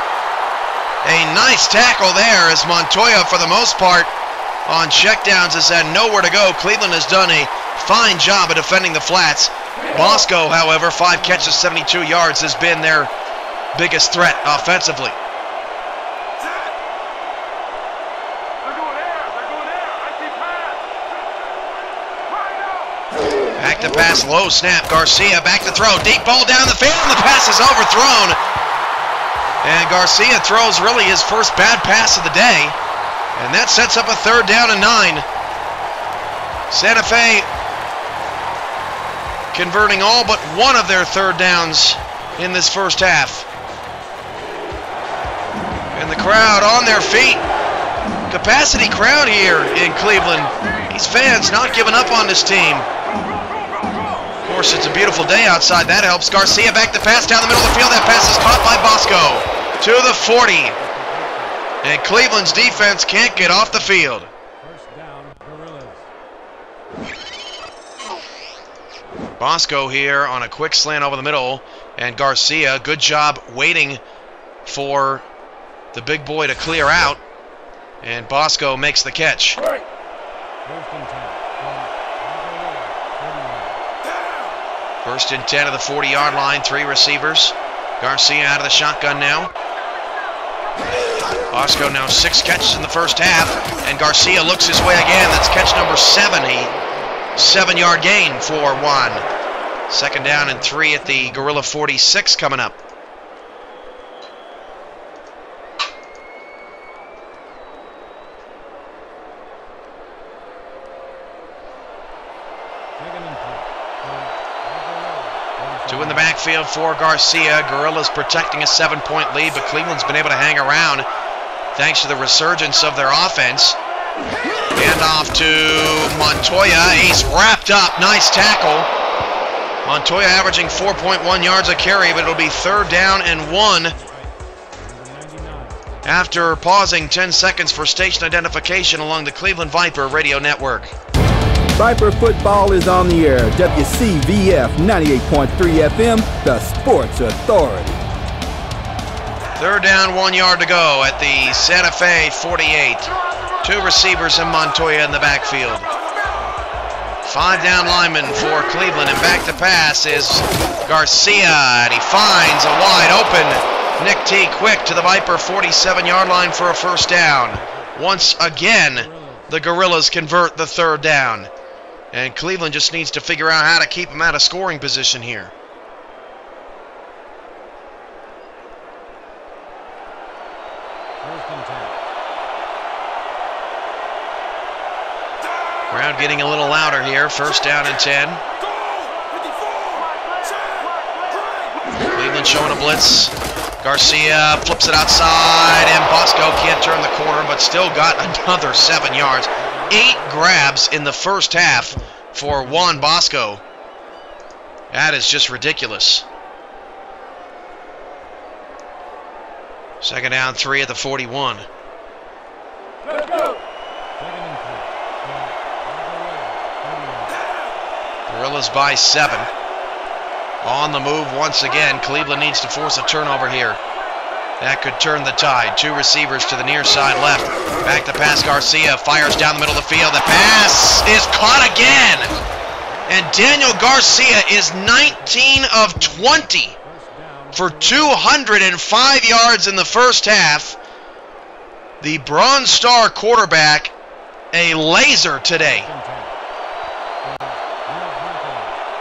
A nice tackle there as Montoya, for the most part, on checkdowns has had nowhere to go. Cleveland has done a fine job of defending the flats. Bosco, however, 5 catches, 72 yards, has been their biggest threat offensively. Back to pass, low snap. Garcia back to throw. Deep ball down the field, and the pass is overthrown. And Garcia throws really his first bad pass of the day. And that sets up a 3rd down and 9. Santa Fe converting all but one of their 3rd downs in this first half. And the crowd on their feet. Capacity crowd here in Cleveland. These fans not giving up on this team. Of course, it's a beautiful day outside. That helps. Garcia back to pass down the middle of the field. That pass is caught by Bosco to the 40. And Cleveland's defense can't get off the field. 1st down, Gorillas. Bosco here on a quick slant over the middle. And Garcia, good job waiting for the big boy to clear out. And Bosco makes the catch. 1st and 10. 1st and 10 of the 40-yard line, 3 receivers. Garcia out of the shotgun now. Bosco now 6 catches in the first half, and Garcia looks his way again. That's catch number 7, a 7-yard gain for Juan. 2nd down and 3 at the Gorilla 46 coming up. Two in the backfield for Garcia. Gorilla's protecting a 7-point lead, but Cleveland's been able to hang around thanks to the resurgence of their offense. Hand off to Montoya. He's wrapped up. Nice tackle. Montoya averaging 4.1 yards a carry, but it'll be 3rd down and 1 after pausing 10 seconds for station identification along the Cleveland Viper radio network. Viper football is on the air. WCVF 98.3 FM, the Sports Authority. 3rd down, 1 yard to go at the Santa Fe 48. 2 receivers and Montoya in the backfield. 5 down linemen for Cleveland, and back to pass is Garcia, and he finds a wide open Nick T. Quick to the Viper 47-yard line for a 1st down. Once again, the Gorillas convert the 3rd down. And Cleveland just needs to figure out how to keep them out of scoring position here. Crowd getting a little louder here. 1st down and 10. Cleveland showing a blitz. Garcia flips it outside, and Bosco can't turn the corner, but still got another 7 yards. 8 grabs in the first half for Juan Bosco. That is just ridiculous. 2nd down, 3 at the 41. Let's go. Gorillas by 7. On the move once again. Cleveland needs to force a turnover here. That could turn the tide. 2 receivers to the near side left. Back to pass. Garcia fires down the middle of the field. The pass is caught again. And Daniel Garcia is 19 of 20 for 205 yards in the first half. The Bronze Star quarterback, a laser today.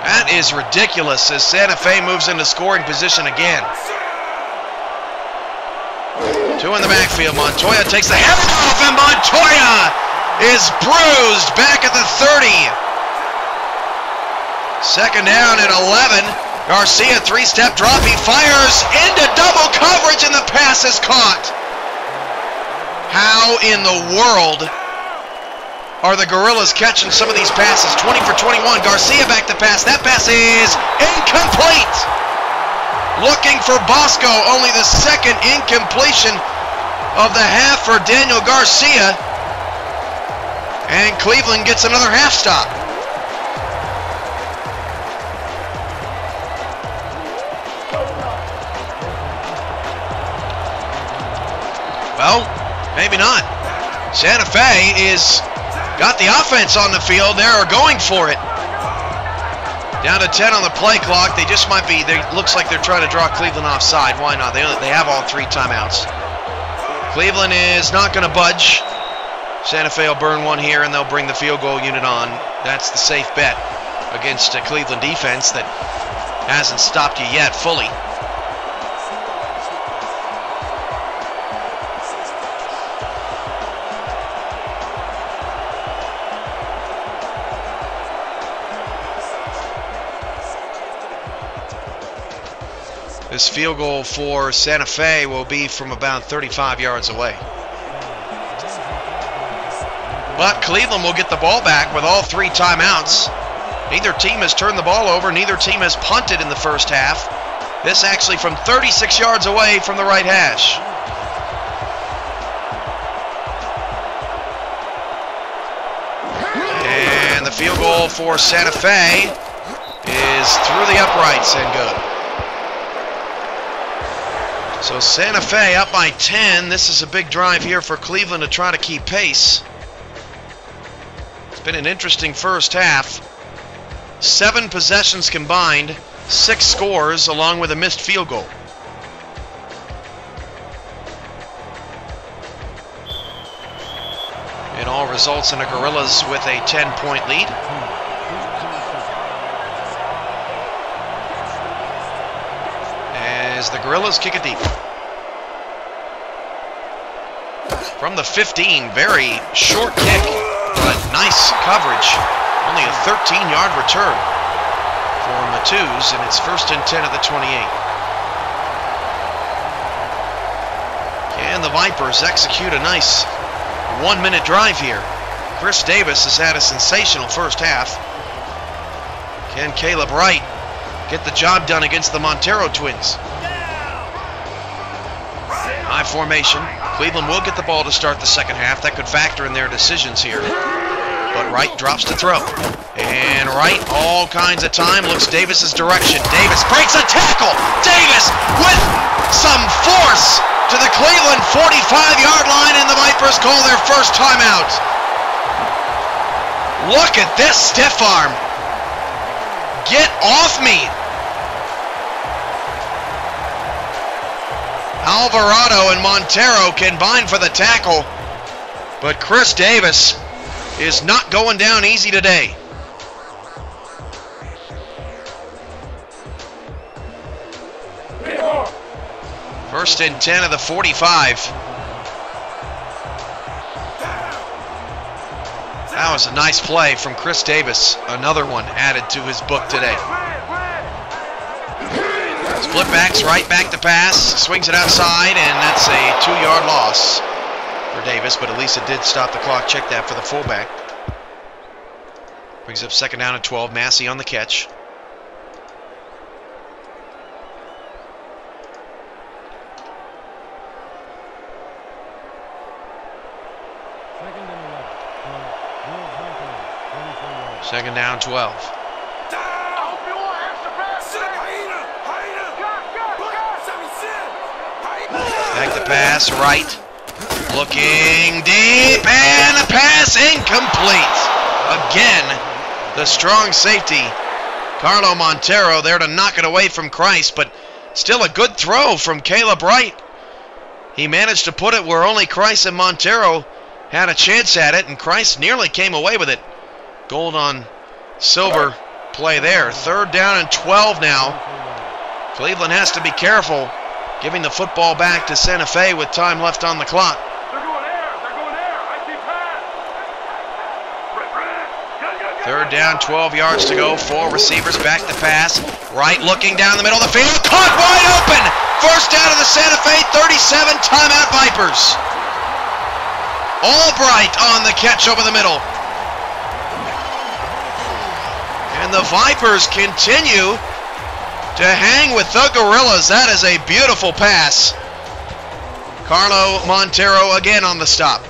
That is ridiculous as Santa Fe moves into scoring position again. 2 in the backfield. Montoya takes the helmet off, and Montoya is bruised back at the 30. 2nd down and 11. Garcia 3-step drop. He fires into double coverage, and the pass is caught. How in the world are the Gorillas catching some of these passes? 20 for 21. Garcia back to pass. That pass is incomplete. Looking for Bosco. Only the 2nd incompletion of the half for Daniel Garcia. And Cleveland gets another half stop. Well, maybe not. Santa Fe is got the offense on the field. They're going for it. Down to 10 on the play clock. They just might be. Looks like they're trying to draw Cleveland offside. Why not? They have all 3 timeouts. Cleveland is not going to budge. Santa Fe will burn one here, and they'll bring the field goal unit on. That's the safe bet against a Cleveland defense that hasn't stopped you yet fully. This field goal for Santa Fe will be from about 35 yards away. But Cleveland will get the ball back with all 3 timeouts. Neither team has turned the ball over. Neither team has punted in the first half. This actually from 36 yards away from the right hash. And the field goal for Santa Fe is through the uprights and good. So Santa Fe up by 10. This is a big drive here for Cleveland to try to keep pace. It's been an interesting first half. 7 possessions combined, 6 scores, along with a missed field goal. It all results in a Gorillas with a 10-point lead. As the Gorillas kick it deep. From the 15, very short kick, but nice coverage. Only a 13-yard return for Matthews, and it's 1st and 10 at the 28. Can the Vipers execute a nice 1-minute drive here? Chris Davis has had a sensational first half. Can Caleb Wright get the job done against the Montero twins? High formation. Cleveland will get the ball to start the second half. That could factor in their decisions here. But Wright drops to throw. And Wright, all kinds of time, looks Davis's direction. Davis breaks a tackle. Davis with some force to the Cleveland 45-yard line, and the Vipers call their first timeout. Look at this stiff arm. Get off me. Alvarado and Montero combine for the tackle, but Chris Davis is not going down easy today. First and 10 of the 45. That was a nice play from Chris Davis. Another one added to his book today. Split backs, right back to pass, swings it outside, and that's a 2-yard loss for Davis, but at least it did stop the clock. Check that for the fullback. Brings up 2nd down and 12. Massey on the catch. Second down, 12. Back to pass, right. Looking deep, and the pass incomplete. Again, the strong safety, Carlo Montero, there to knock it away from Christ, but still a good throw from Caleb Wright. He managed to put it where only Christ and Montero had a chance at it, and Christ nearly came away with it. Gold on silver play there. 3rd down and 12 now. Cleveland has to be careful, giving the football back to Santa Fe with time left on the clock. They're going there. I see pass. 3rd down, 12 yards to go. 4 receivers back to pass. Wright looking down the middle of the field. Caught wide open. First down of the Santa Fe 37. Timeout Vipers. Albright on the catch over the middle. And the Vipers continue to hang with the Gorillas. That is a beautiful pass. Carlo Montero again on the stop.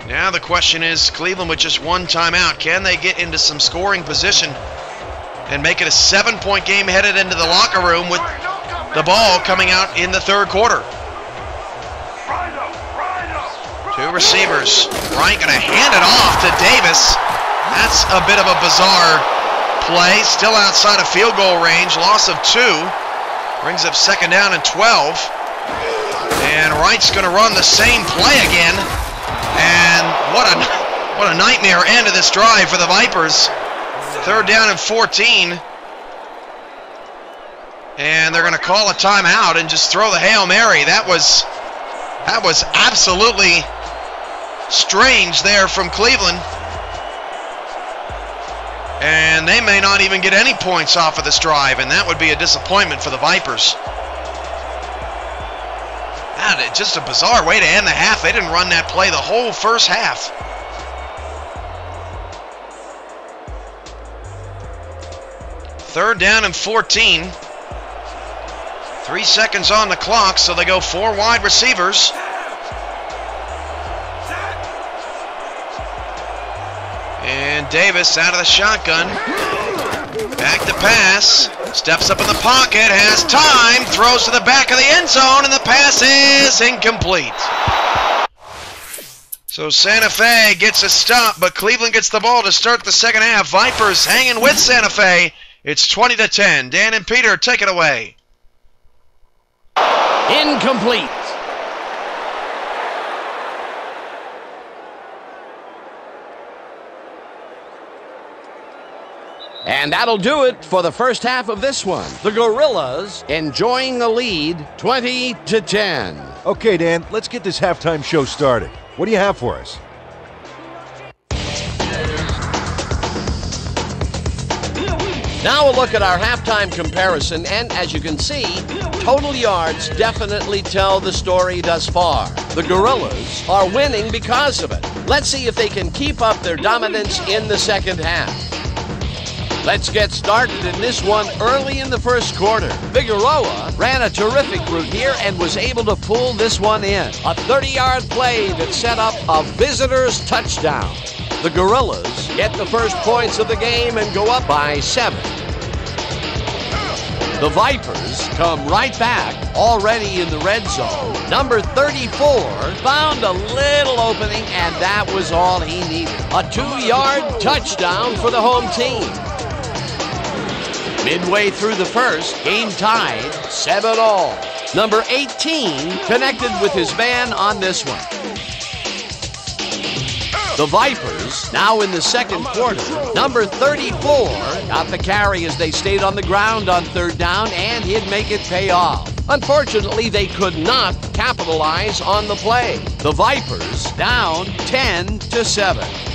Now the question is, Cleveland with just 1 timeout, can they get into some scoring position and make it a 7-point game headed into the locker room with the ball coming out in the 3rd quarter? 2 receivers. Wright going to hand it off to Davis. That's a bit of a bizarre play. Still outside of field goal range. Loss of 2. Brings up 2nd down and 12. And Wright's going to run the same play again. And what a nightmare end of this drive for the Vipers. 3rd down and 14. And they're going to call a timeout and just throw the Hail Mary. That was absolutely strange there from Cleveland. And they may not even get any points off of this drive, and that would be a disappointment for the Vipers. Just a bizarre way to end the half. They didn't run that play the whole first half. Third down and 14. 3 seconds on the clock, so they go 4 wide receivers. And Davis out of the shotgun. Back to pass. Steps up in the pocket, has time, throws to the back of the end zone, and the pass is incomplete. So Santa Fe gets a stop, but Cleveland gets the ball to start the second half. Vipers hanging with Santa Fe. It's 20-10. Dan and Peter, take it away. Incomplete. And that'll do it for the first half of this one. The Gorillas enjoying the lead 20-10. Okay, Dan, let's get this halftime show started. What do you have for us? Now we'll look at our halftime comparison, and as you can see, total yards definitely tell the story thus far. The Gorillas are winning because of it. Let's see if they can keep up their dominance in the second half. Let's get started in this one early in the first quarter. Figueroa ran a terrific route here and was able to pull this one in. A 30-yard play that set up a visitor's touchdown. The Gorillas get the first points of the game and go up by 7. The Vipers come right back, already in the red zone. Number 34 found a little opening, and that was all he needed. A 2-yard touchdown for the home team. Midway through the first, game tied 7-all. Number 18 connected with his man on this one. The Vipers, now in the second quarter, number 34 got the carry as they stayed on the ground on third down, and he'd make it pay off. Unfortunately, they could not capitalize on the play. The Vipers down 10-7.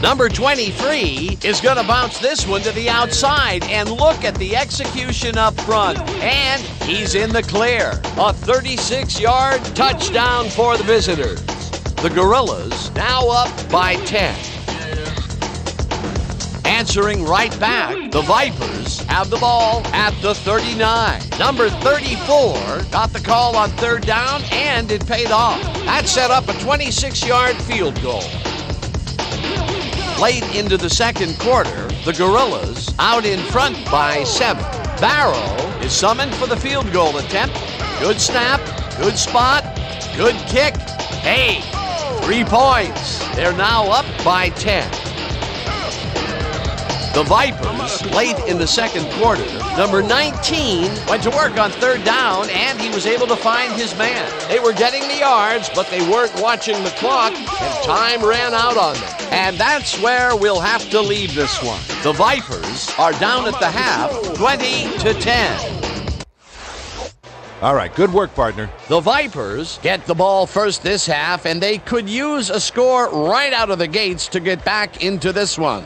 Number 23 is going to bounce this one to the outside, and look at the execution up front, and he's in the clear. A 36-yard touchdown for the visitors. The Gorillas now up by 10. Answering right back, the Vipers have the ball at the 39. Number 34 got the call on third down, and it paid off. That set up a 26-yard field goal. Late into the second quarter, the Gorillas out in front by 7. Barrow is summoned for the field goal attempt. Good snap, good spot, good kick. Hey, 3 points. They're now up by 10. The Vipers, late in the second quarter, number 19 went to work on third down, and he was able to find his man. They were getting the yards, but they weren't watching the clock, and time ran out on them. And that's where we'll have to leave this one. The Vipers are down at the half, 20-10. All right, good work, partner. The Vipers get the ball first this half, and they could use a score right out of the gates to get back into this one.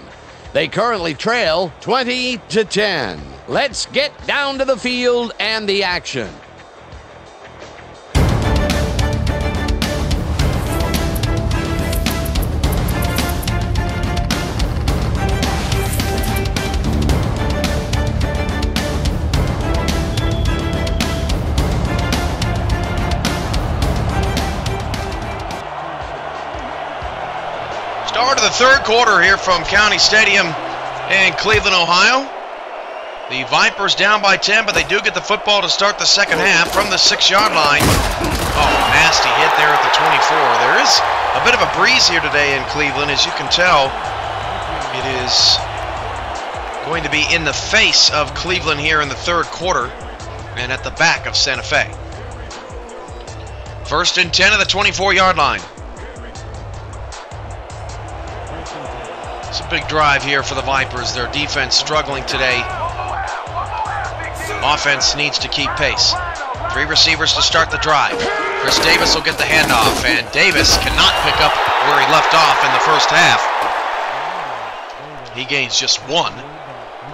They currently trail 20-10. Let's get down to the field and the action. Start of the third quarter here from County Stadium in Cleveland, Ohio. The Vipers down by 10, but they do get the football to start the second half from the 6-yard line. Oh, nasty hit there at the 24. There is a bit of a breeze here today in Cleveland, as you can tell. It is going to be in the face of Cleveland here in the third quarter and at the back of Santa Fe. First and 10 at the 24-yard line. It's a big drive here for the Vipers. Their defense struggling today. Offense needs to keep pace. 3 receivers to start the drive. Chris Davis will get the handoff, and Davis cannot pick up where he left off in the first half. He gains just 1.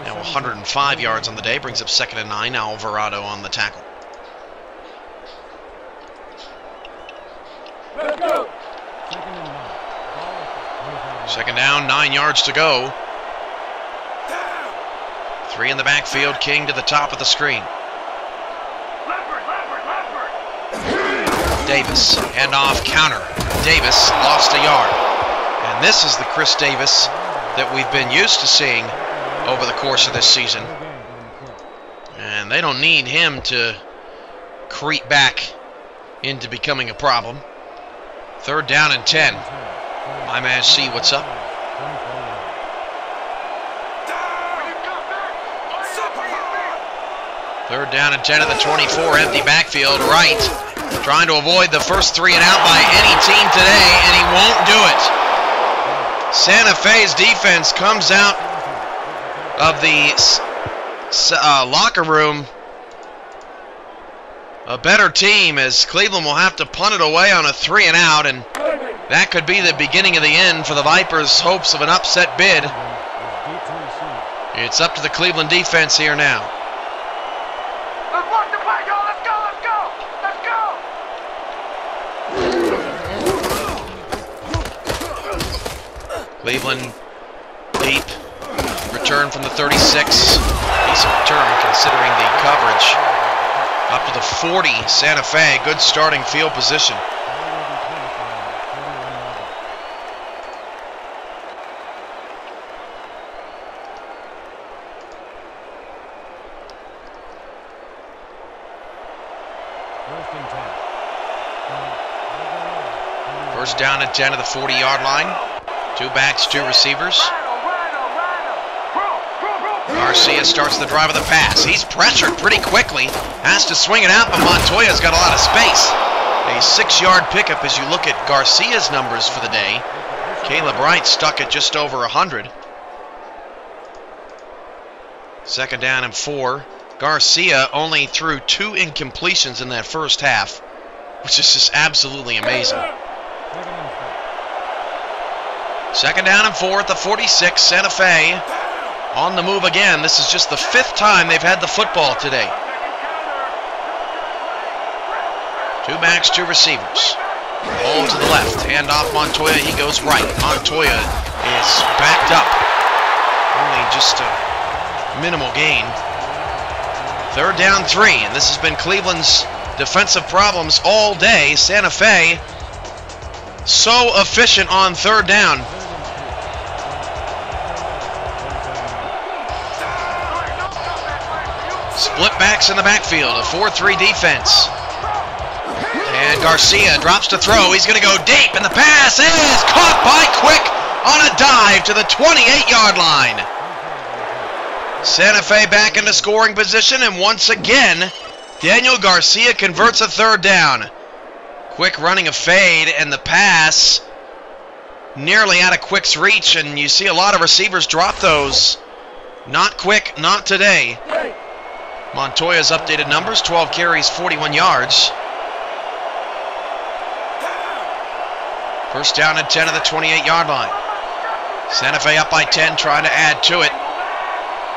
Now 105 yards on the day, brings up 2nd and 9. Now Alvarado on the tackle. Let's go. Second down, 9 yards to go. 3 in the backfield, King to the top of the screen. Davis, handoff, counter. Davis lost a yard. And this is the Chris Davis that we've been used to seeing over the course of this season. And they don't need him to creep back into becoming a problem. 3rd down and 10. My man, see what's up. Third down and 10 at the 24, empty backfield, right. Trying to avoid the first 3 and out by any team today, and he won't do it. Santa Fe's defense comes out of the locker room a better team, as Cleveland will have to punt it away on a 3 and out, and that could be the beginning of the end for the Vipers' hopes of an upset bid. It's up to the Cleveland defense here now. Let's watch the play, go, let's go, let's go, let's go! Cleveland deep. Return from the 36. Decent return considering the coverage. Up to the 40, Santa Fe. Good starting field position. First down and 10 at the 40-yard line. 2 backs, 2 receivers. Garcia starts the drive of the pass. He's pressured pretty quickly. Has to swing it out, but Montoya's got a lot of space. A 6-yard pickup as you look at Garcia's numbers for the day. Caleb Wright stuck at just over 100. Second down and 4. Garcia only threw 2 incompletions in that first half, which is just absolutely amazing. Second down and 4 at the 46. Santa Fe on the move again. This is just the 5th time they've had the football today. 2 backs, 2 receivers. Ball to the left. Hand off Montoya. He goes right. Montoya is backed up. Only just a minimal gain. Third down 3. And this has been Cleveland's defensive problems all day. Santa Fe so efficient on third down. Split backs in the backfield, a 4-3 defense. And Garcia drops to throw. He's going to go deep, and the pass is caught by Quick on a dive to the 28-yard line. Santa Fe back into scoring position, and once again, Daniel Garcia converts a third down. Quick running a fade, and the pass nearly out of Quick's reach, and you see a lot of receivers drop those. Not Quick, not today. Montoya's updated numbers, 12 carries, 41 yards. First down and 10 at the 28-yard line. Santa Fe up by 10, trying to add to it.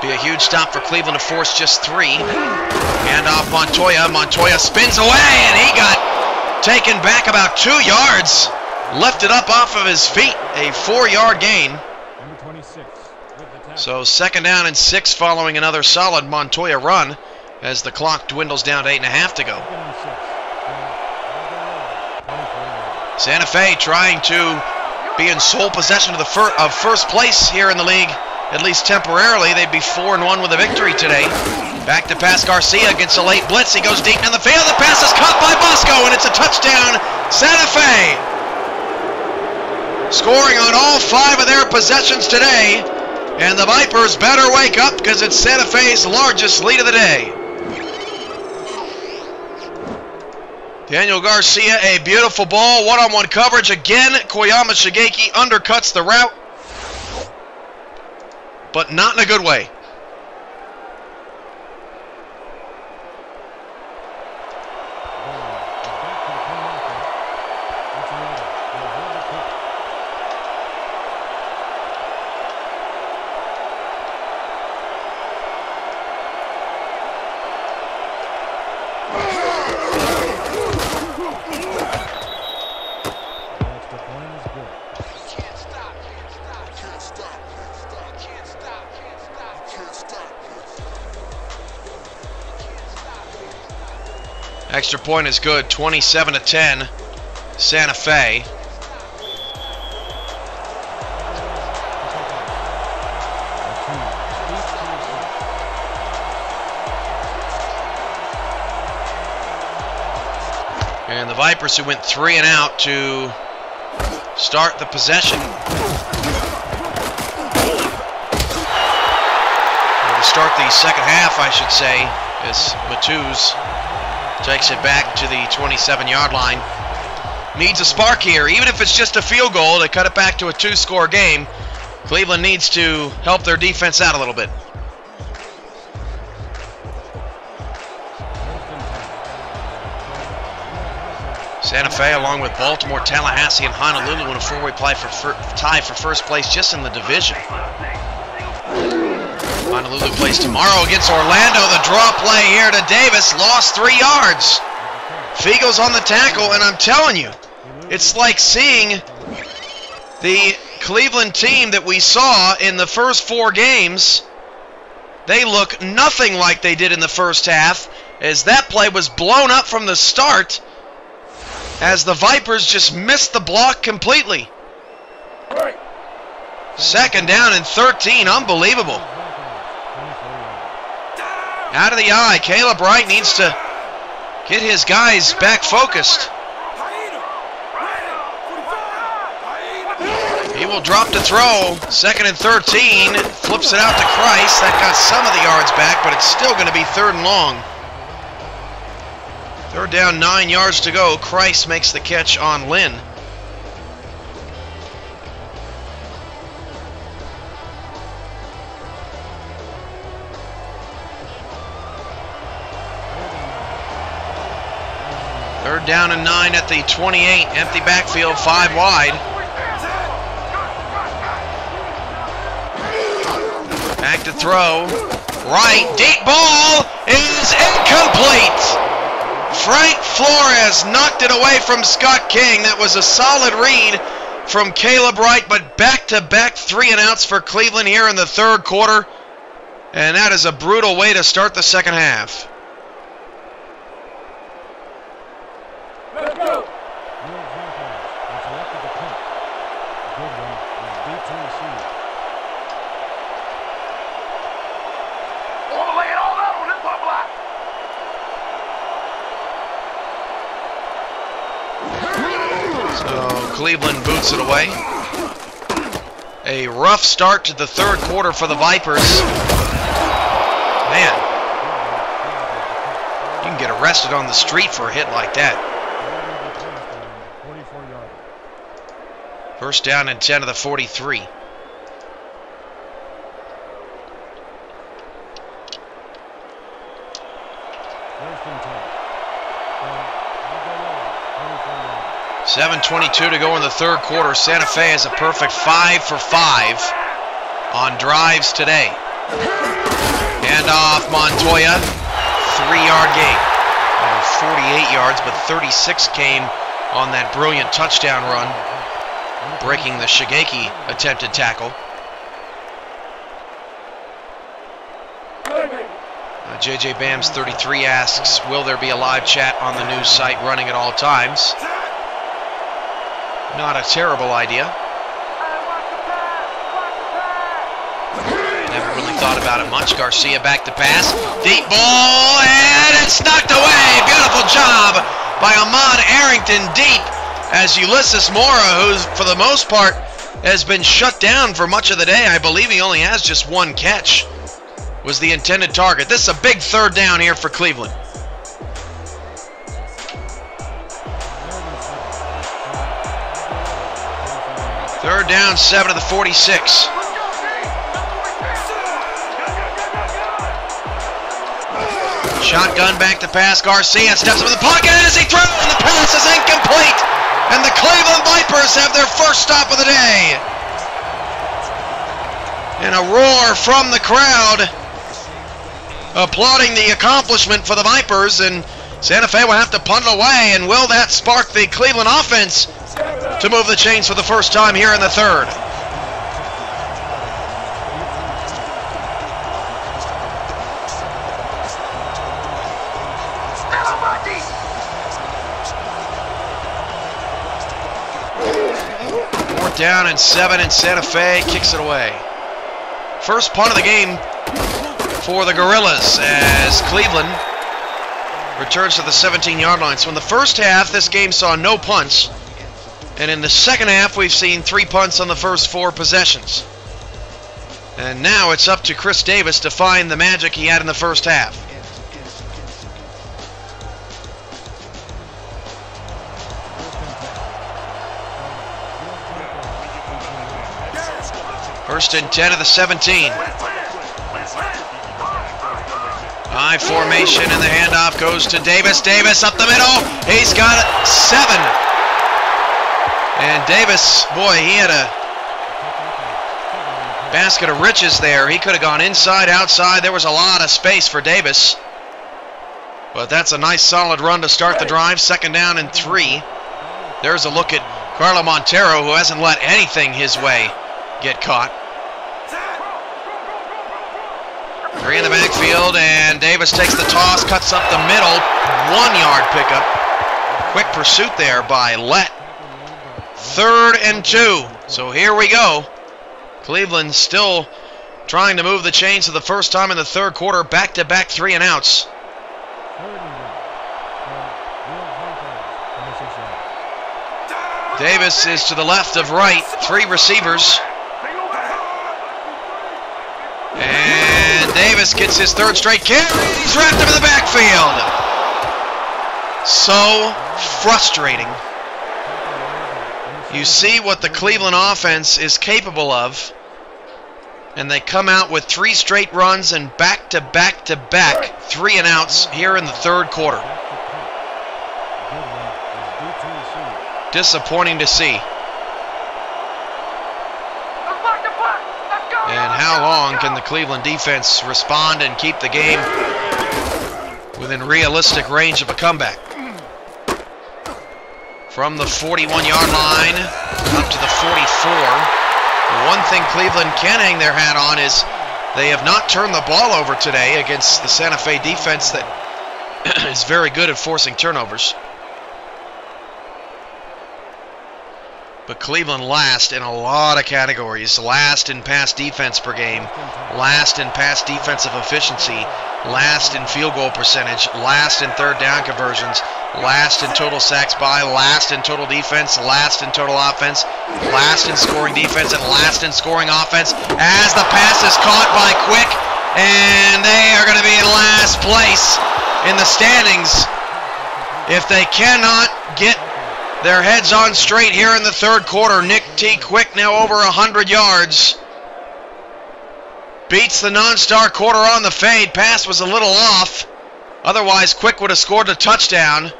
Be a huge stop for Cleveland to force just 3. Hand off Montoya. Montoya spins away, and he got taken back about 2 yards. Lifted up off of his feet. A 4-yard gain. So second down and 6 following another solid Montoya run as the clock dwindles down to 8.5 to go. Santa Fe trying to be in sole possession of first place here in the league, at least temporarily. They'd be 4-1 with a victory today. Back to pass Garcia against a late blitz. He goes deep in the field. The pass is caught by Bosco, and it's a touchdown, Santa Fe. Scoring on all 5 of their possessions today. And the Vipers better wake up because it's Santa Fe's largest lead of the day. Daniel Garcia, a beautiful ball. One-on-one coverage. Again, Koyama Shigeki undercuts the route. But not in a good way. Extra point is good, 27-10, Santa Fe. And the Vipers, who went 3 and out to start the possession. Or to start the second half, I should say, as Matuz takes it back to the 27-yard line. Needs a spark here, even if it's just a field goal to cut it back to a 2-score game. Cleveland needs to help their defense out a little bit. Santa Fe, along with Baltimore, Tallahassee, and Honolulu in a four-way tie for first place just in the division. Honolulu plays tomorrow against Orlando. The draw play here to Davis, lost 3 yards. Fiegel's on the tackle, and I'm telling you, it's like seeing the Cleveland team that we saw in the first 4 games. They look nothing like they did in the first half, as that play was blown up from the start, as the Vipers just missed the block completely. 2nd down and 13, unbelievable. Out of the eye, Caleb Wright needs to get his guys back focused. He will drop to throw, 2nd and 13, flips it out to Christ. That got some of the yards back, but it's still going to be 3rd and long. 3rd down, 9 yards to go. Christ makes the catch on Lynn. Third down and 9 at the 28. Empty backfield, 5 wide. Back to throw. Right, deep ball is incomplete. Frank Flores knocked it away from Scott King. That was a solid read from Caleb Wright, but back-to-back 3-and-outs for Cleveland here in the 3rd quarter. And that is a brutal way to start the 2nd half. Let's go. So Cleveland boots it away. A rough start to the 3rd quarter for the Vipers. Man, you can get arrested on the street for a hit like that. 1st down and 10 of the 43. .7:22 to go in the 3rd quarter. Santa Fe has a perfect 5 for 5 on drives today. Hand off Montoya, 3-yard gain. 48 yards, but 36 came on that brilliant touchdown run, breaking the Shigeki attempted tackle. JJ Bams 33 asks, will there be a live chat on the news site running at all times? Not a terrible idea. Never really thought about it much. Garcia back to pass. Deep ball, and it's knocked away. Beautiful job by Ahmad Arrington deep, as Ulysses Mora, who for the most part has been shut down for much of the day. I believe he only has just 1 catch. Was the intended target. This is a big 3rd down here for Cleveland. Third down, 7 of the 46. Shotgun back to pass. Garcia steps up in the pocket as he throws, and the pass is incomplete. And the Cleveland Vipers have their first stop of the day. And a roar from the crowd applauding the accomplishment for the Vipers, and Santa Fe will have to punt it away. And will that spark the Cleveland offense to move the chains for the first time here in the 3rd? Fourth down and 7, and Santa Fe kicks it away. First punt of the game for the Gorillas as Cleveland returns to the 17-yard line. So in the first half, this game saw no punts. And in the second half, we've seen 3 punts on the first 4 possessions. And now it's up to Chris Davis to find the magic he had in the first half. First and 10 of the 17. I formation, and the handoff goes to Davis. Davis up the middle. He's got 7. And Davis, boy, he had a basket of riches there. He could have gone inside, outside. There was a lot of space for Davis. But that's a nice solid run to start the drive. 2nd down and 3. There's a look at Carlo Montero, who hasn't let anything his way get caught. 3 in the backfield, and Davis takes the toss, cuts up the middle. 1-yard pickup. Quick pursuit there by Lett. 3rd and 2. So here we go. Cleveland still trying to move the chains for the first time in the 3rd quarter. Back-to-back 3 and outs. Davis is to the left of right. 3 receivers. And Davis gets his 3rd straight carry. He's wrapped him in the backfield. So frustrating. You see what the Cleveland offense is capable of, and they come out with 3 straight runs and back-to-back 3 and outs here in the 3rd quarter. Disappointing to see. And how long can the Cleveland defense respond and keep the game within realistic range of a comeback? From the 41-yard line up to the 44. The one thing Cleveland can hang their hat on is they have not turned the ball over today against the Santa Fe defense that is very good at forcing turnovers. But Cleveland last in a lot of categories. Last in pass defense per game, last in pass defensive efficiency, last in field goal percentage, last in 3rd down conversions, last in total sacks by, last in total defense, last in total offense, last in scoring defense, and last in scoring offense. As the pass is caught by Quick, and they are going to be in last place in the standings if they cannot get their heads on straight here in the 3rd quarter. Nick T. Quick now over 100 yards. Beats the non-star quarter on the fade. Pass was a little off. Otherwise, Quick would have scored a touchdown.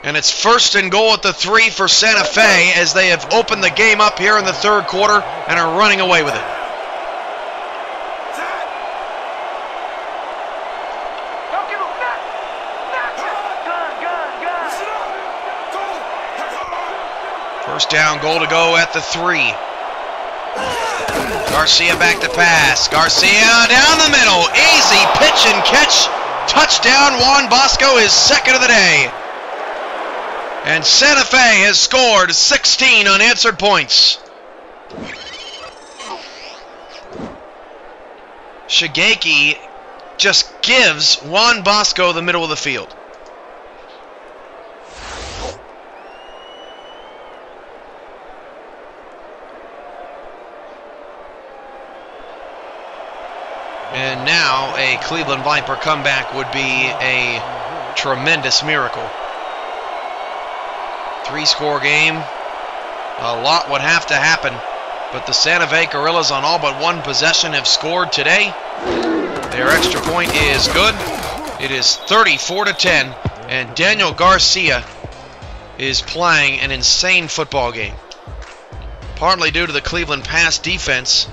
And it's 1st and goal at the 3 for Santa Fe as they have opened the game up here in the 3rd quarter and are running away with it. First down, goal to go at the 3. Garcia back to pass. Garcia down the middle. Easy pitch and catch. Touchdown. Juan Bosco is 2nd of the day. And Santa Fe has scored 16 unanswered points. Shigeki just gives Juan Bosco the middle of the field. And now a Cleveland Viper comeback would be a tremendous miracle. 3-score game. A lot would have to happen. But the Santa Fe Gorillas on all but 1 possession have scored today. Their extra point is good. It is 34-10. And Daniel Garcia is playing an insane football game. Partly due to the Cleveland pass defense.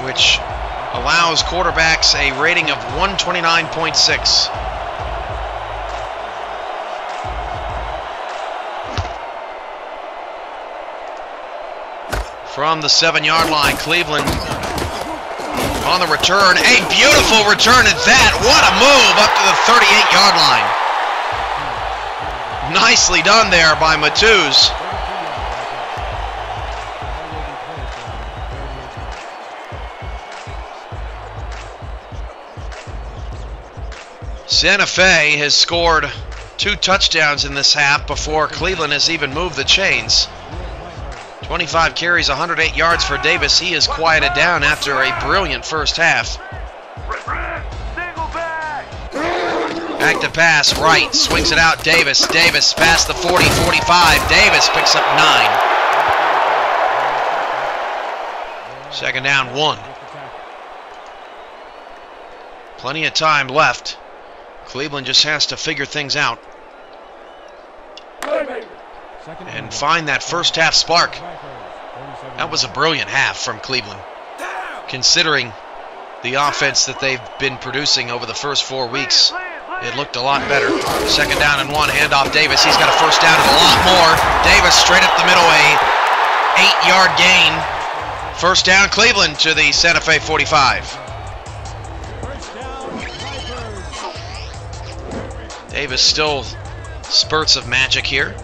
Which allows quarterbacks a rating of 129.6. From the 7-yard line, Cleveland on the return. A beautiful return at that. What a move up to the 38-yard line. Nicely done there by Matuz. Santa Fe has scored 2 touchdowns in this half before Cleveland has even moved the chains. 25 carries, 108 yards for Davis. He is quieted down after a brilliant first half. Back to pass, right, swings it out, Davis. Davis past the 40, 45. Davis picks up 9. Second down, 1. Plenty of time left. Cleveland just has to figure things out and find that first half spark. That was a brilliant half from Cleveland, considering the offense that they've been producing over the first 4 weeks. It looked a lot better. Second down and 1, handoff Davis. He's got a first down and a lot more. Davis straight up the middle, a 8-yard gain. First down, Cleveland to the Santa Fe 45. Davis still spurts of magic here.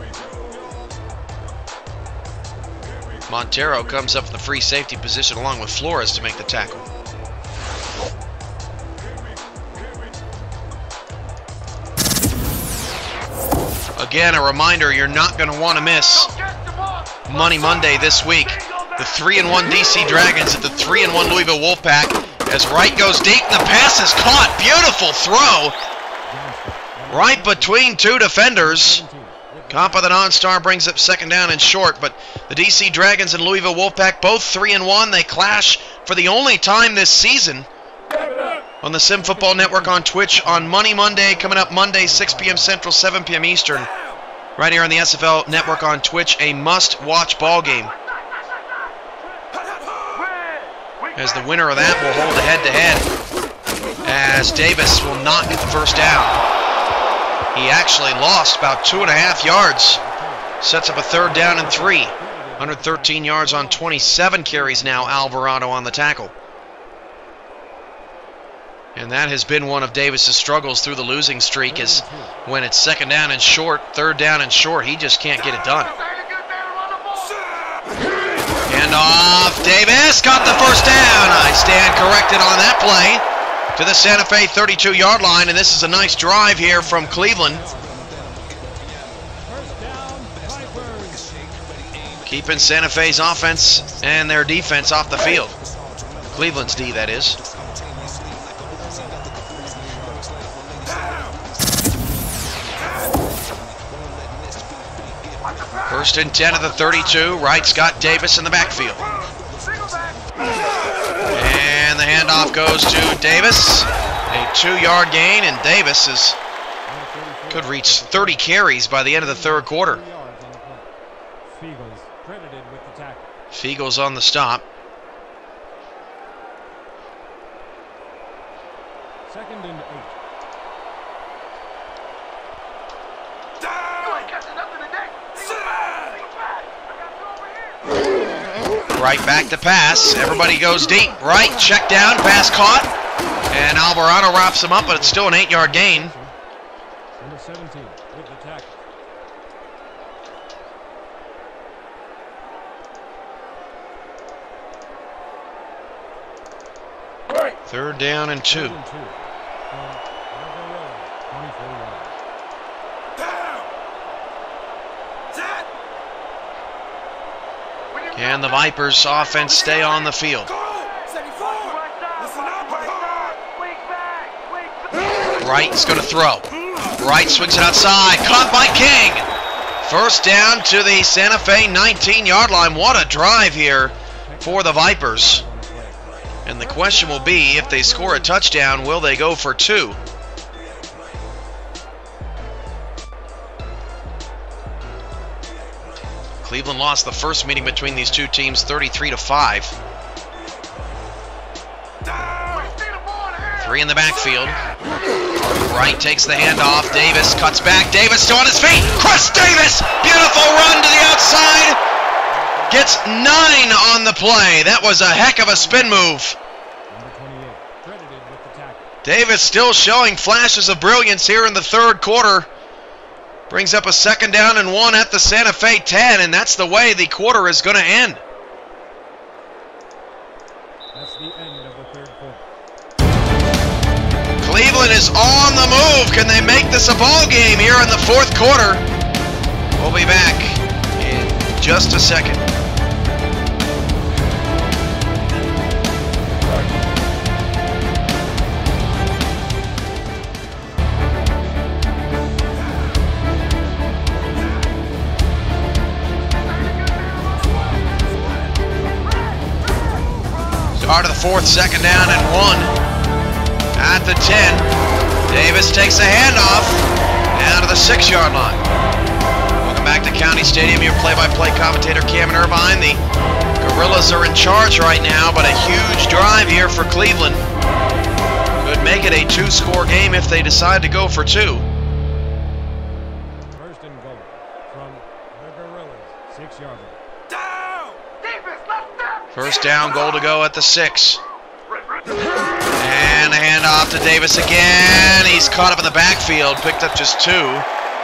Montero comes up in the free safety position along with Flores to make the tackle. Again, a reminder, you're not going to want to miss Money Monday this week. The 3-1 DC Dragons at the 3-1 Louisville Wolfpack as Wright goes deep and the pass is caught. Beautiful throw. Right between 2 defenders. Compa, the non-star, brings up second down and short, but the DC Dragons and Louisville Wolfpack both 3-1. They clash for the only time this season on the Sim Football Network on Twitch on Money Monday, coming up Monday, 6 p.m. Central, 7 p.m. Eastern. Right here on the SFL Network on Twitch, a must-watch ball game. As the winner of that will hold a head-to-head, as Davis will not get the first down. He actually lost about 2.5 yards. Sets up a third down and 3. 113 yards on 27 carries now, Alvarado on the tackle. And that has been one of Davis's struggles through the losing streak, is when it's second down and short, third down and short, he just can't get it done. Hand off, Davis got the first down. I stand corrected on that play to the Santa Fe 32-yard line, and this is a nice drive here from Cleveland. Keeping Santa Fe's offense and their defense off the field. Cleveland's D, that is. First and 10 at the 32. Wright's got Davis in the backfield. And the handoff goes to Davis. A 2-yard gain, and Davis could reach 30 carries by the end of the third quarter. Fiegel's on the stop. Second and 8. Right back to pass. Everybody goes deep. Right, check down, pass caught. And Alvarado wraps him up, but it's still an 8-yard gain. Number 17 with the tackle. Third down and 2. Can the Vipers' offense stay on the field? Wright's going to throw. Wright swings it outside. Caught by King. First down to the Santa Fe 19-yard line. What a drive here for the Vipers. And the question will be, if they score a touchdown, will they go for 2? Cleveland lost the first meeting between these two teams 33-5. 3 in the backfield. Wright takes the handoff. Davis cuts back. Davis still on his feet. Chris Davis! Beautiful run to the outside. Gets 9 on the play. That was a heck of a spin move. Davis still showing flashes of brilliance here in the third quarter. Brings up a second down and 1 at the Santa Fe 10, and that's the way the quarter is going to end. That's the end of the third quarter. Cleveland is on the move. Can they make this a ball game here in the fourth quarter? We'll be back in just a second. Start of the fourth, second down and 1. At the 10, Davis takes the handoff down to the 6-yard line. Welcome back to County Stadium. Your play-by-play commentator Cameron Irvine. The Gorillas are in charge right now, but a huge drive here for Cleveland. Could make it a 2-score game if they decide to go for 2. First and goal from the Gorillas. 6-yard line. First down, goal to go at the 6. And a handoff to Davis again. He's caught up in the backfield, picked up just 2.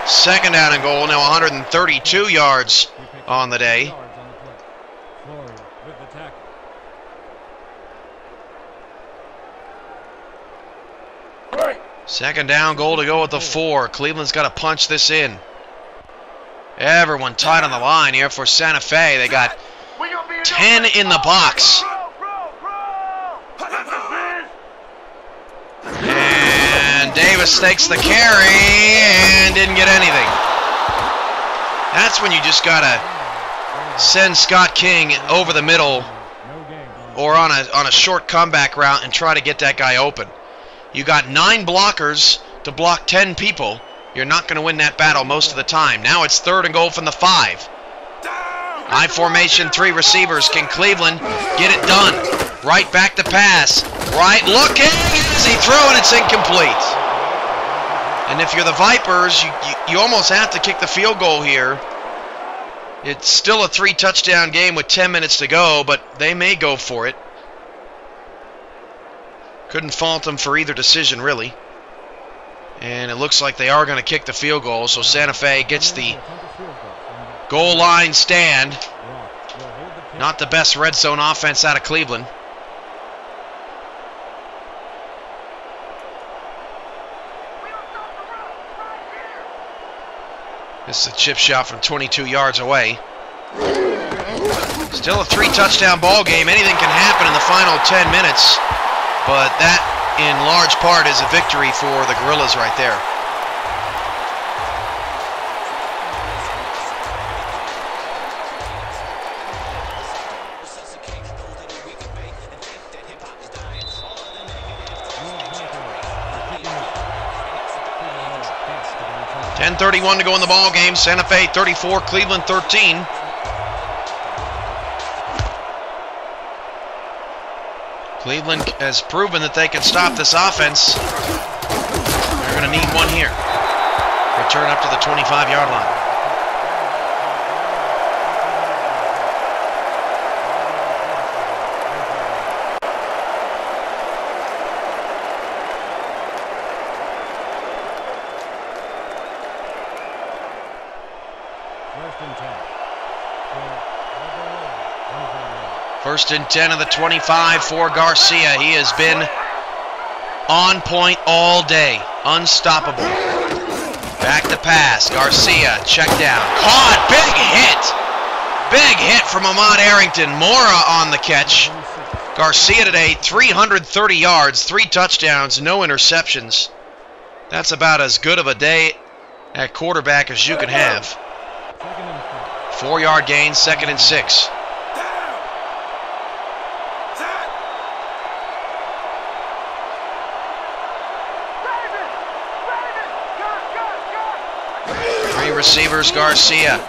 Second down and goal, now 132 yards on the day. Second down, goal to go at the 4. Cleveland's got to punch this in. Everyone tight on the line here for Santa Fe. They got 10 in the box. And Davis takes the carry and didn't get anything. That's when you just got to send Scott King over the middle or on a short comeback route and try to get that guy open. You got 9 blockers to block 10 people. You're not going to win that battle most of the time. Now it's third and goal from the 5. I formation, 3 receivers. Can Cleveland get it done? Right back to pass. Right looking. As he throw and it's incomplete. And if you're the Vipers, you almost have to kick the field goal here. It's still a 3-touchdown game with 10 minutes to go, but they may go for it. Couldn't fault them for either decision, really. And it looks like they are going to kick the field goal, so Santa Fe gets the goal line stand. Not the best red zone offense out of Cleveland. This is a chip shot from 22 yards away. Still a 3-touchdown ball game. Anything can happen in the final 10 minutes. But that, in large part, is a victory for the Gorillas right there. .10:31 to go in the ball game. Santa Fe 34, Cleveland 13. Cleveland has proven that they can stop this offense. They're going to need one here. Return up to the 25-yard line. First and 10 of the 25 for Garcia. He has been on point all day. Unstoppable. Back to pass. Garcia, check down. Caught. Big hit. Big hit from Ahmad Arrington. Mora on the catch. Garcia today, 330 yards, 3 touchdowns, no interceptions. That's about as good of a day at quarterback as you can have. 4-yard gain, 2nd and 6. Receivers, Garcia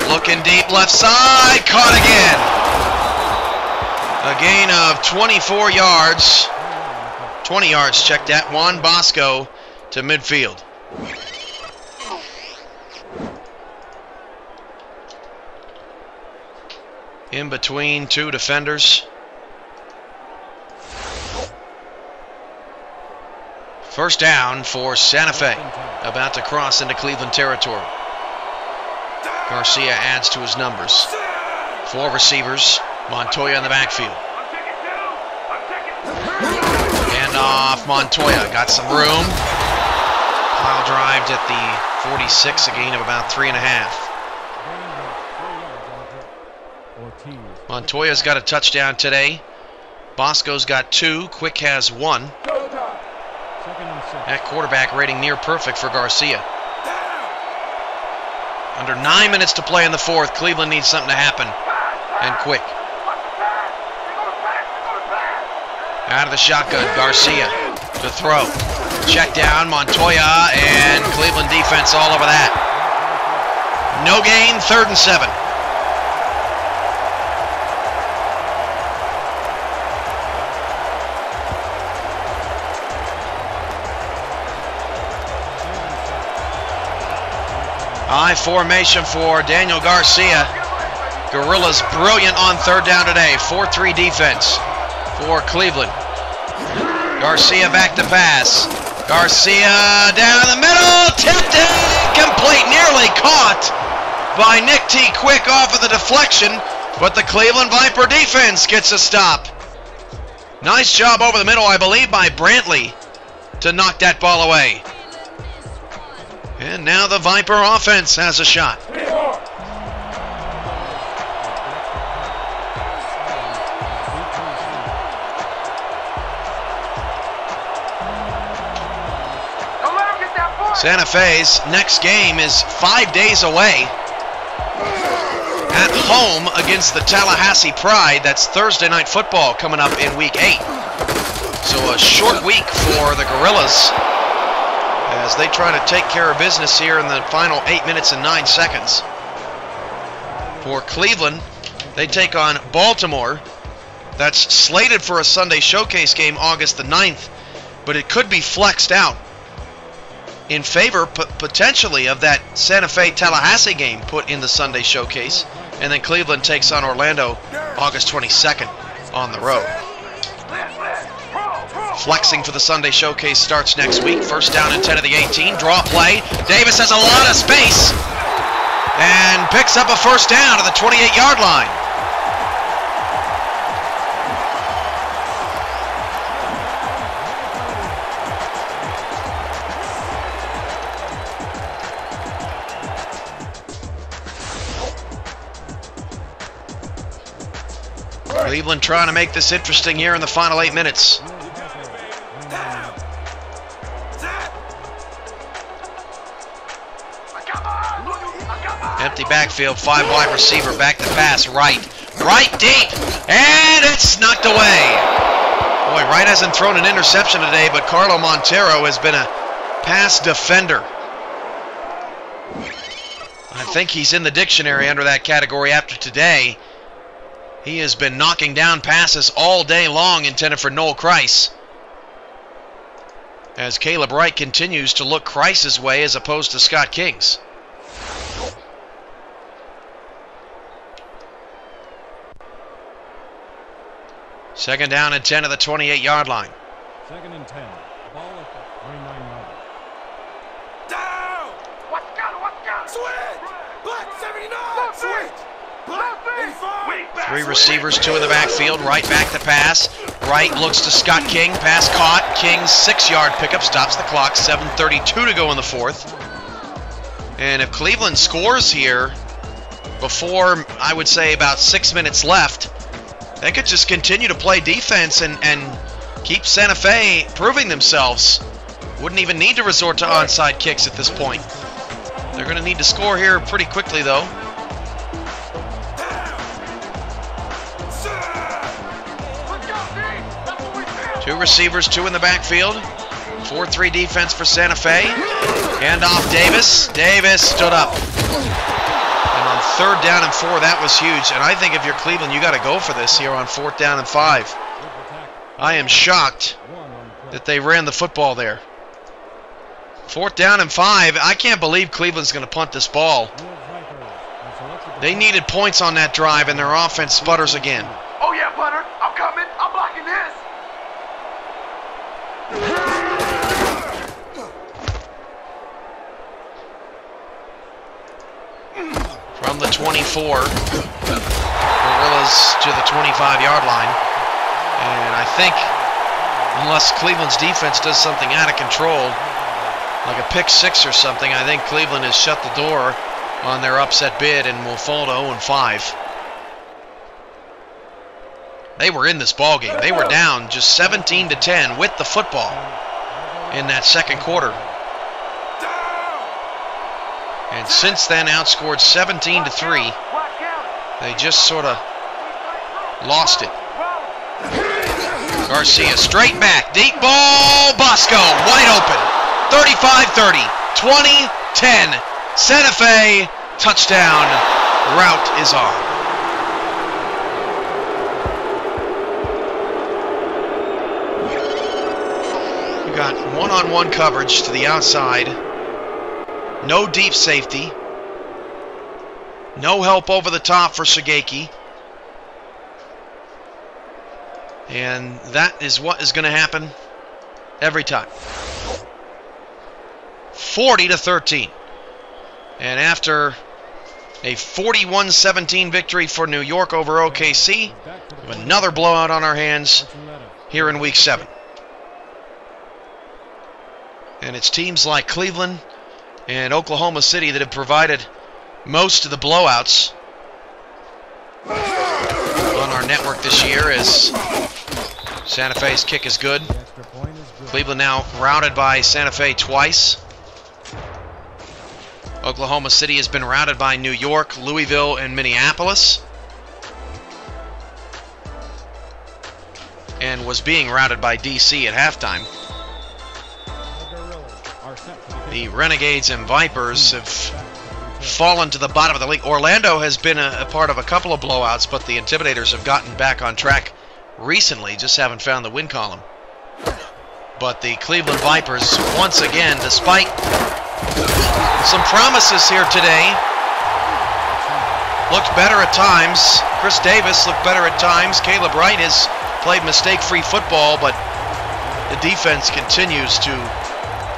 looking deep left side, caught again. A gain of 24 yards. 20 yards, check that. Juan Bosco to midfield. In between 2 defenders. First down for Santa Fe, about to cross into Cleveland territory. Garcia adds to his numbers. 4 receivers. Montoya in the backfield. And off Montoya. Got some room. Pile drived at the 46, a gain of about 3.5. Montoya's got a touchdown today. Bosco's got 2. Quick has 1. That quarterback rating near perfect for Garcia. Under 9 minutes to play in the 4th. Cleveland needs something to happen. And quick. Out of the shotgun, Garcia to throw. Check down, Montoya, and Cleveland defense all over that. No gain, 3rd and 7. I formation for Daniel Garcia. Gorillas brilliant on 3rd down today. 4-3 defense for Cleveland. Garcia back to pass. Garcia down the middle. Tipped it. Complete. Nearly caught by Nick T. Quick off of the deflection. But the Cleveland Viper defense gets a stop. Nice job over the middle, I believe, by Brantley to knock that ball away. And now the Viper offense has a shot. Santa Fe's next game is 5 days away. At home against the Tallahassee Pride. That's Thursday night football coming up in week 8. So a short week for the Gorillas as they try to take care of business here in the final 8 minutes and 9 seconds. For Cleveland, they take on Baltimore. That's slated for a Sunday showcase game August the 9th, but it could be flexed out in favor potentially of that Santa Fe Tallahassee game put in the Sunday showcase, and then Cleveland takes on Orlando August 22nd on the road. Flexing for the Sunday showcase starts next week. 1st down and 10 of the 18. Draw play. Davis has a lot of space and picks up a 1st down at the 28-yard line. Cleveland trying to make this interesting here in the final 8 minutes. Empty backfield, 5 wide receiver, back to pass, right deep, and it's knocked away. Boy, Wright hasn't thrown an interception today, but Carlo Montero has been a pass defender. I think he's in the dictionary under that category after today. He has been knocking down passes all day long intended for Noel Kreis, as Caleb Wright continues to look Kreis's way as opposed to Scott King's. Second down and 10 at the 28-yard line. 2nd and 10. Ball at the 29-yard line. Down! What's got? Switch! Black 79! Switch! Black 85! 3 receivers, 2 in the backfield. Wright back to pass. Wright looks to Scott King. Pass caught. King's 6-yard pickup stops the clock. 7:32 to go in the 4th. And if Cleveland scores here before, I would say, about 6 minutes left, they could just continue to play defense and keep Santa Fe proving themselves. Wouldn't even need to resort to onside kicks at this point. They're going to need to score here pretty quickly, though. Two receivers, 2 in the backfield. 4-3 defense for Santa Fe. Hand off Davis. Davis stood up. And on 3rd down and 4, that was huge. And I think if you're Cleveland, you got to go for this here on 4th down and 5. I am shocked that they ran the football there. 4th down and 5. I can't believe Cleveland's going to punt this ball. They needed points on that drive, and their offense sputters again. Oh yeah, punter. I'm coming. I'm blocking this. From the 24, Gorillas to the 25-yard line. And I think, unless Cleveland's defense does something out of control, like a pick 6 or something, I think Cleveland has shut the door on their upset bid and will fall to 0-5. They were in this ball game. They were down just 17-10 with the football in that 2nd quarter. And since then, outscored 17-3. They just sort of lost it. Garcia straight back, deep ball, Bosco wide open. 35-30, 20-10. Santa Fe touchdown. Route is on. We got one-on-one coverage to the outside. No deep safety. No help over the top for Shigeki. And that is what is going to happen every time. 40-13. And after a 41-17 victory for New York over OKC, we have another blowout on our hands here in Week 7. And it's teams like Cleveland and Oklahoma City that have provided most of the blowouts on our network this year, as Santa Fe's kick is good. Cleveland now routed by Santa Fe twice. Oklahoma City has been routed by New York, Louisville, and Minneapolis, and was being routed by DC at halftime. The Renegades and Vipers have fallen to the bottom of the league. Orlando has been a part of a couple of blowouts, but the Intimidators have gotten back on track recently, just haven't found the win column. But the Cleveland Vipers, once again, despite some promises here today, looked better at times. Chris Davis looked better at times. Caleb Wright has played mistake-free football, but the defense continues to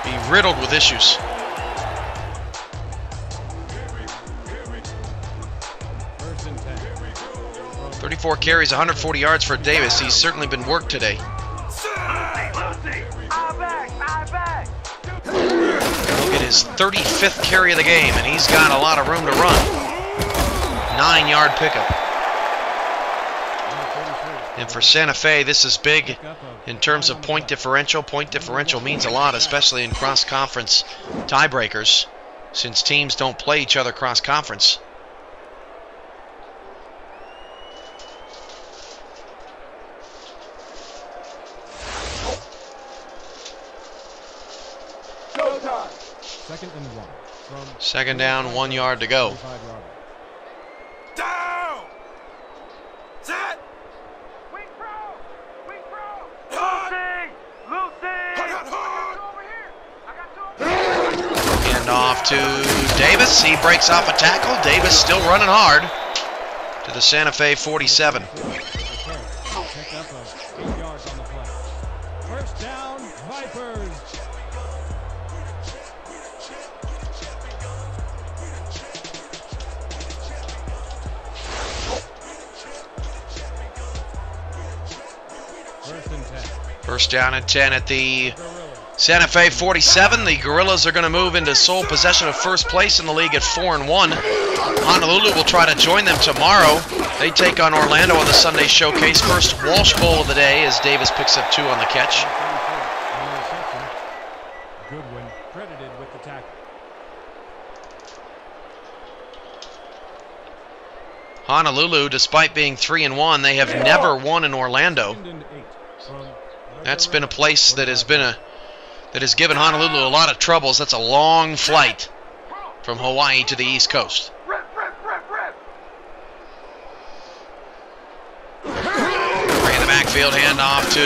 be riddled with issues. First and 10. 34 carries, 140 yards for Davis. He's certainly been worked today. Look at his 35th carry of the game, and he's got a lot of room to run. 9-yard pickup. And for Santa Fe, this is big in terms of point differential. Point differential means a lot, especially in cross-conference tiebreakers, since teams don't play each other cross-conference. Second and 1. Second down, 1 yard to go. Down! Set! Weak throw! Weak throw! Lucy! Lucy! Over here! I got two. Hand off to Davis. He breaks off a tackle. Davis still running hard to the Santa Fe 47. Pick up 8 yards on the play. First down, Vipers. First down and 10 at the Santa Fe 47. The Gorillas are going to move into sole possession of first place in the league at 4-1. Honolulu will try to join them tomorrow. They take on Orlando on the Sunday Showcase. First Walsh Bowl of the day as Davis picks up 2 on the catch. Goodwin credited with the tackle. Honolulu, despite being 3-1, they have never won in Orlando. That's been a place that has given Honolulu a lot of troubles. That's a long flight from Hawaii to the East Coast. Three in the backfield, handoff to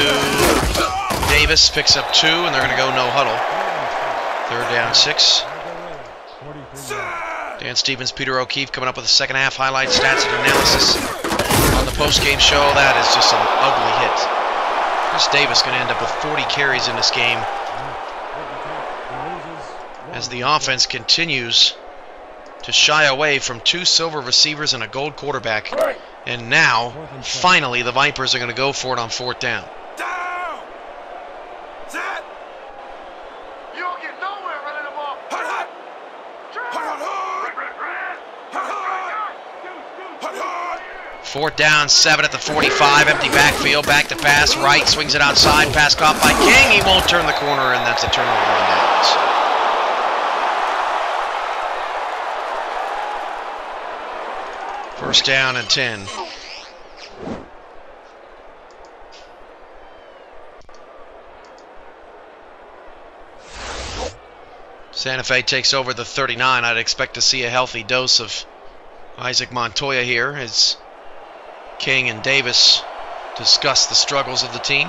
Davis, picks up 2, and they're going to go no huddle. Third down, 6. Dan Stevens, Peter O'Keefe coming up with the second half highlight stats and analysis on the post-game show. That is just an ugly hit. Chris Davis going to end up with 40 carries in this game as the offense continues to shy away from 2 silver receivers and a gold quarterback. And now, finally, the Vipers are going to go for it on 4th down. Down! Set! You don't get nowhere running the ball. Hut, hut! Hut, hut, hut! 4th down, 7 at the 45, empty backfield, back to pass, Wright swings it outside, pass caught by King, he won't turn the corner, and that's a turnover on downs. First down and 10. Santa Fe takes over the 39. I'd expect to see a healthy dose of Isaac Montoya here as King and Davis discuss the struggles of the team.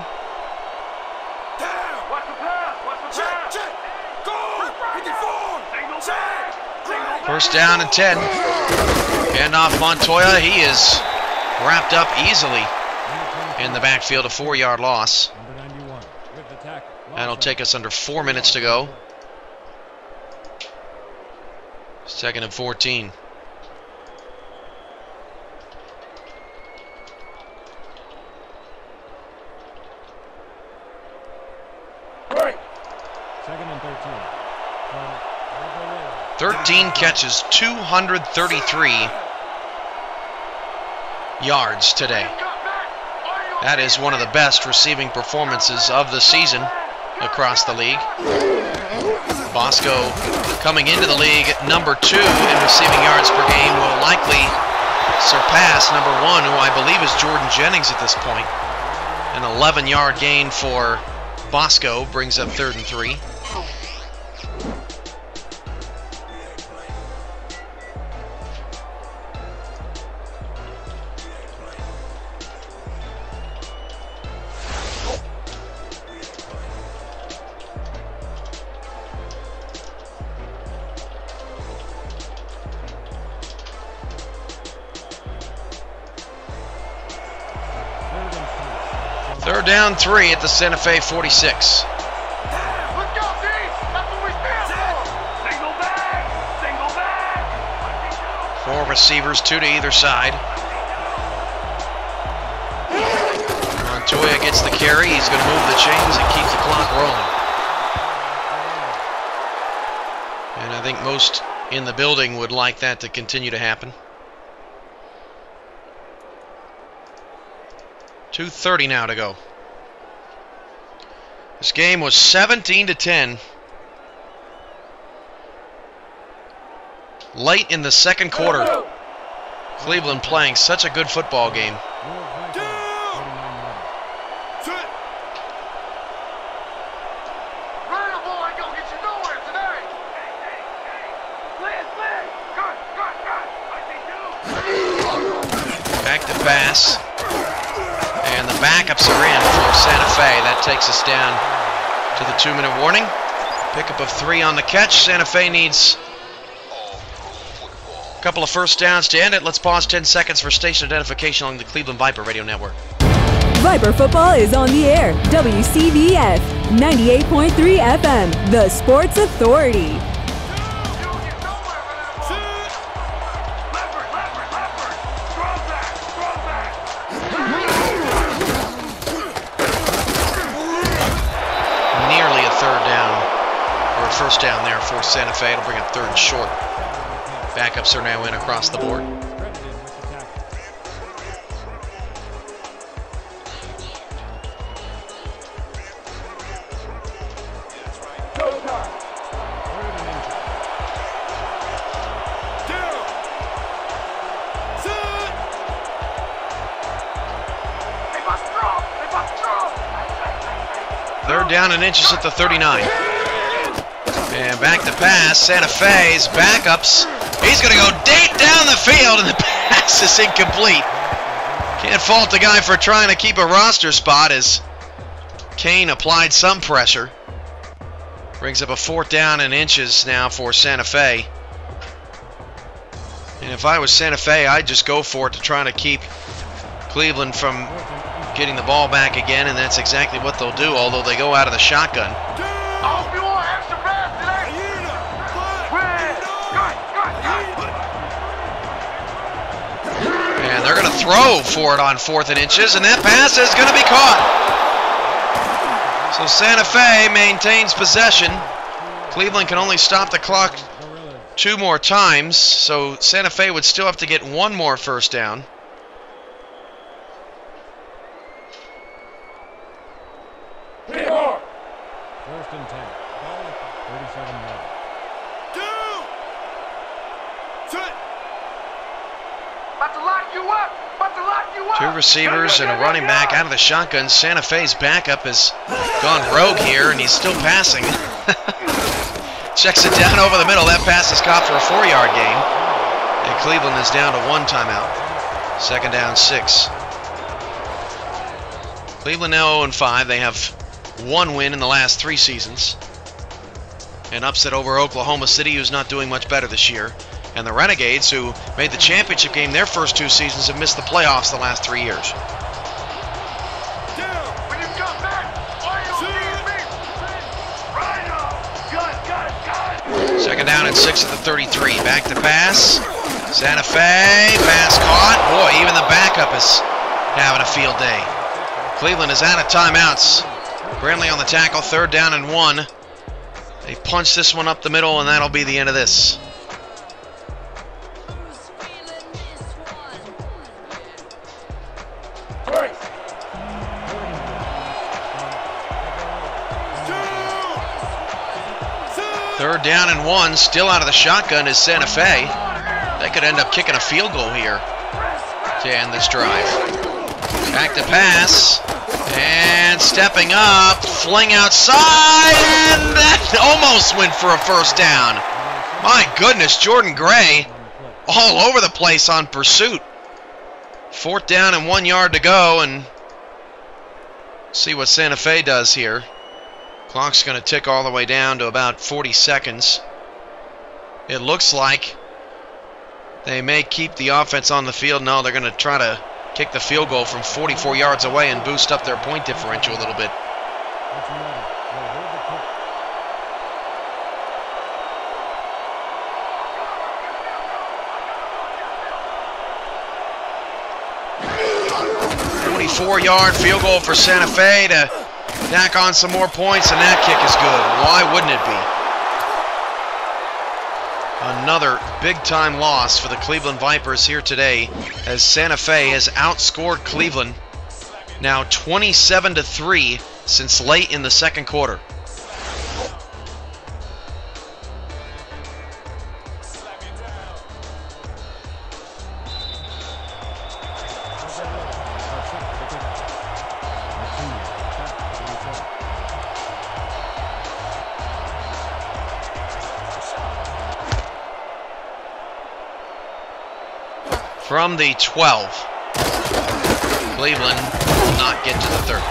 First down and 10. Hand off Montoya. He is wrapped up easily in the backfield, a 4-yard loss. That'll take us under 4 minutes to go. 2nd and 14. Right. 2nd and 13. 13 catches, 233 yards today. That is one of the best receiving performances of the season across the league. Bosco, coming into the league at number 2 in receiving yards per game, will likely surpass number 1, who I believe is Jordan Jennings at this point. An 11-yard gain for Bosco brings up 3rd and 3. Third down 3 at the Santa Fe 46. Let's go, D! That's what we stand for! Single back! Single back! 4 receivers, 2 to either side. Montoya gets the carry. He's going to move the chains and keep the clock rolling. And I think most in the building would like that to continue to happen. 2:30 now to go. This game was 17-10. Late in the second quarter. Cleveland playing such a good football game. Back to pass. And the backups are in for Santa Fe. That takes us down to the 2-minute warning. Pickup of 3 on the catch. Santa Fe needs a couple of first downs to end it. Let's pause 10 seconds for station identification on the Cleveland Viper Radio Network. Viper football is on the air. WCVF 98.3 FM, the Sports Authority. First down there for Santa Fe. It'll bring up 3rd and short. Backups are now in across the board. Third down and inches at the 39. And back to pass. Santa Fe's backups. He's going to go deep down the field, and the pass is incomplete. Can't fault the guy for trying to keep a roster spot as Kane applied some pressure. Brings up a 4th down and inches now for Santa Fe. And if I was Santa Fe, I'd just go for it to try to keep Cleveland from getting the ball back again, and that's exactly what they'll do, although they go out of the shotgun. And they're going to throw for it on 4th and inches, and that pass is going to be caught. So Santa Fe maintains possession. Cleveland can only stop the clock 2 more times, so Santa Fe would still have to get 1 more first down. First and 10. 37 yards. 2 receivers and a running back out of the shotgun. Santa Fe's backup has gone rogue here, and he's still passing. Checks it down over the middle. That pass is caught for a 4-yard gain. And Cleveland is down to 1 timeout. 2nd down, 6. Cleveland now 0-5. They have 1 win in the last 3 seasons. An upset over Oklahoma City, who's not doing much better this year. And the Renegades, who made the championship game their first 2 seasons, have missed the playoffs the last 3 years. Second down and 6 at the 33. Back to pass. Santa Fe. Pass caught. Boy, even the backup is having a field day. Cleveland is out of timeouts. Brindley on the tackle. 3rd down and 1. They punch this one up the middle, and that'll be the end of this. Third down and 1, still out of the shotgun is Santa Fe. They could end up kicking a field goal here to end this drive. Back to pass, and stepping up, fling outside, and that almost went for a 1st down. My goodness, Jordan Gray all over the place on pursuit. 4th down and 1 yard to go, and see what Santa Fe does here. Clock's going to tick all the way down to about 40 seconds. It looks like they may keep the offense on the field. No, they're going to try to kick the field goal from 44 yards away and boost up their point differential a little bit. Four-yard field goal for Santa Fe to tack on some more points, and that kick is good. Why wouldn't it be? Another big-time loss for the Cleveland Vipers here today, as Santa Fe has outscored Cleveland now 27-3 since late in the 2nd quarter. From the 12, Cleveland will not get to the 30.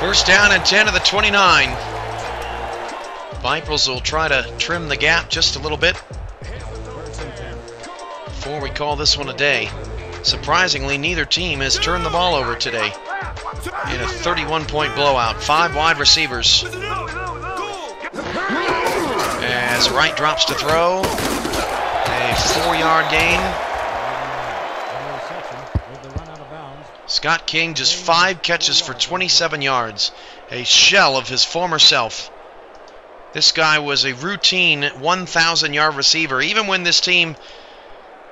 First down and 10 of the 29. Vipers will try to trim the gap just a little bit before we call this one a day. Surprisingly, neither team has turned the ball over today in a 31-point blowout. 5 wide receivers. As Wright drops to throw. A 4-yard gain. Scott King just 5 catches for 27 yards. A shell of his former self. This guy was a routine 1,000-yard receiver, even when this team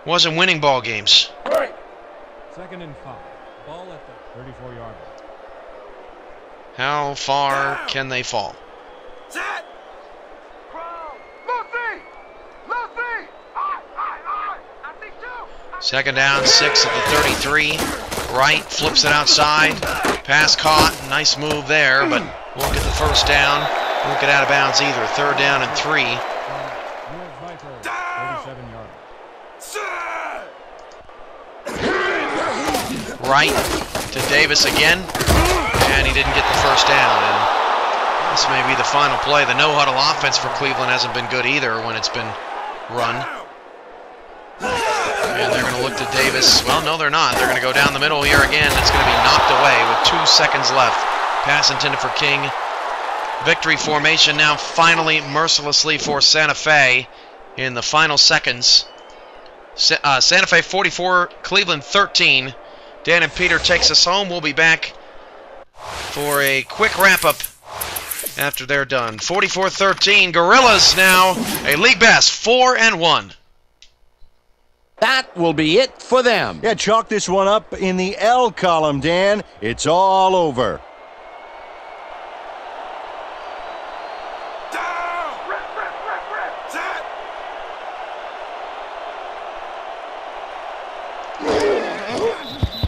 wasn't winning ball games. 2nd and 5. Ball at the 34-yard line. How far can they fall? Set. Second down, 6 at the 33. Wright flips it outside. Pass caught. Nice move there, but won't get the 1st down. Won't get out of bounds either. 3rd down and 3. Wright to Davis again, and he didn't get the 1st down. And this may be the final play. The no-huddle offense for Cleveland hasn't been good either when it's been run. And they're going to look to Davis. Well, no, they're not. They're going to go down the middle here again. It's going to be knocked away with 2 seconds left. Pass intended for King. Victory formation now finally mercilessly for Santa Fe in the final seconds. Santa Fe 44, Cleveland 13. Dan and Peter takes us home. We'll be back for a quick wrap-up after they're done. 44-13, Gorillas now a league best 4-1. That will be it for them. Yeah, chalk this one up in the L column, Dan. It's all over.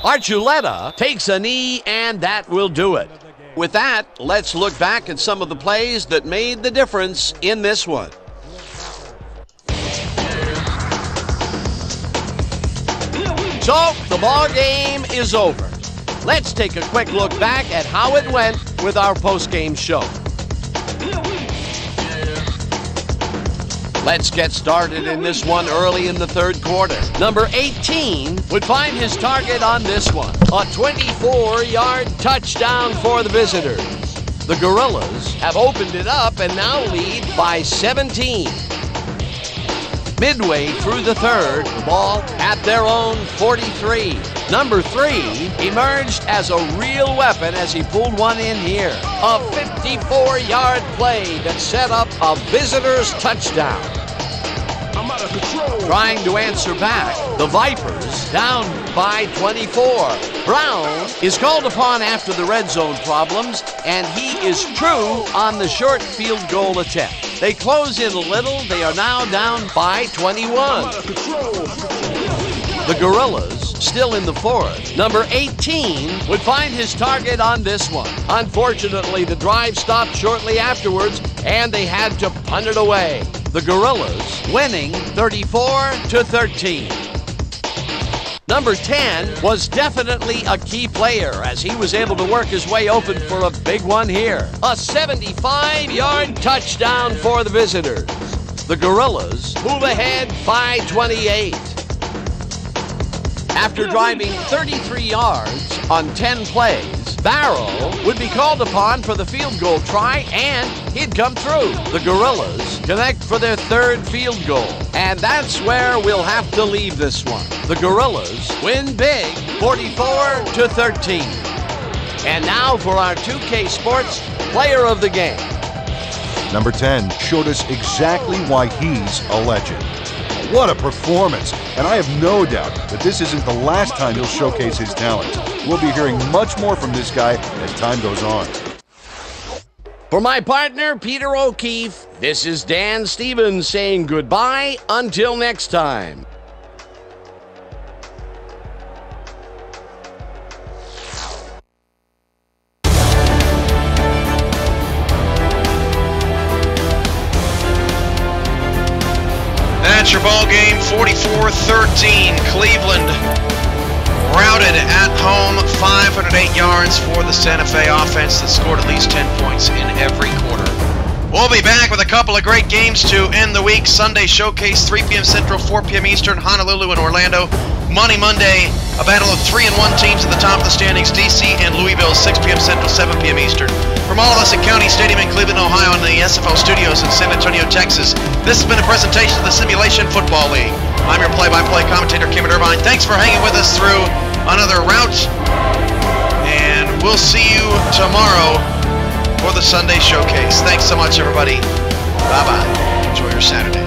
Archuleta takes a knee, and that will do it. With that, let's look back at some of the plays that made the difference in this one. So, the ball game is over. Let's take a quick look back at how it went with our post-game show. Let's get started in this one early in the third quarter. Number 18 would find his target on this one. A 24-yard touchdown for the visitors. The Gorillas have opened it up and now lead by 17. Midway through the third, the ball at their own 43. Number 3 emerged as a real weapon as he pulled one in here. A 54-yard play that set up a visitor's touchdown. I'm out of control. Trying to answer back, the Vipers down by 24. Brown is called upon after the red zone problems, and he is true on the short field goal attempt. They close in a little. They are now down by 21. The Gorillas still in the fourth. Number 18 would find his target on this one. Unfortunately, the drive stopped shortly afterwards, and they had to punt it away. The Gorillas winning 34-13. Number 10 was definitely a key player as he was able to work his way open for a big one here. A 75-yard touchdown for the visitors. The Gorillas move ahead by 28. After driving 33 yards on 10 plays, Barrow would be called upon for the field goal try, and he'd come through. The Gorillas connect for their third field goal, and that's where we'll have to leave this one. The Gorillas win big, 44-13. And now for our 2K Sports Player of the Game. Number 10 showed us exactly why he's a legend. What a performance! And I have no doubt that this isn't the last time he'll showcase his talents. We'll be hearing much more from this guy as time goes on. For my partner, Peter O'Keefe, this is Dan Stevens saying goodbye until next time. That's your ball game, 44-13. Cleveland routed at home, 508 yards for the Santa Fe offense that scored at least 10 points in every quarter. We'll be back with a couple of great games to end the week. Sunday Showcase, 3 p.m. Central, 4 p.m. Eastern, Honolulu and Orlando. Monday, a battle of 3-1 teams at the top of the standings, DC and Louisville, 6 p.m. Central, 7 p.m. Eastern. From all of us at County Stadium in Cleveland, Ohio, and the SFL studios in San Antonio, Texas, this has been a presentation of the Simulation Football League. I'm your play-by-play commentator, Cameron Irvine. Thanks for hanging with us through another route, and we'll see you tomorrow for the Sunday Showcase. Thanks so much, everybody. Bye-bye. Enjoy your Saturday.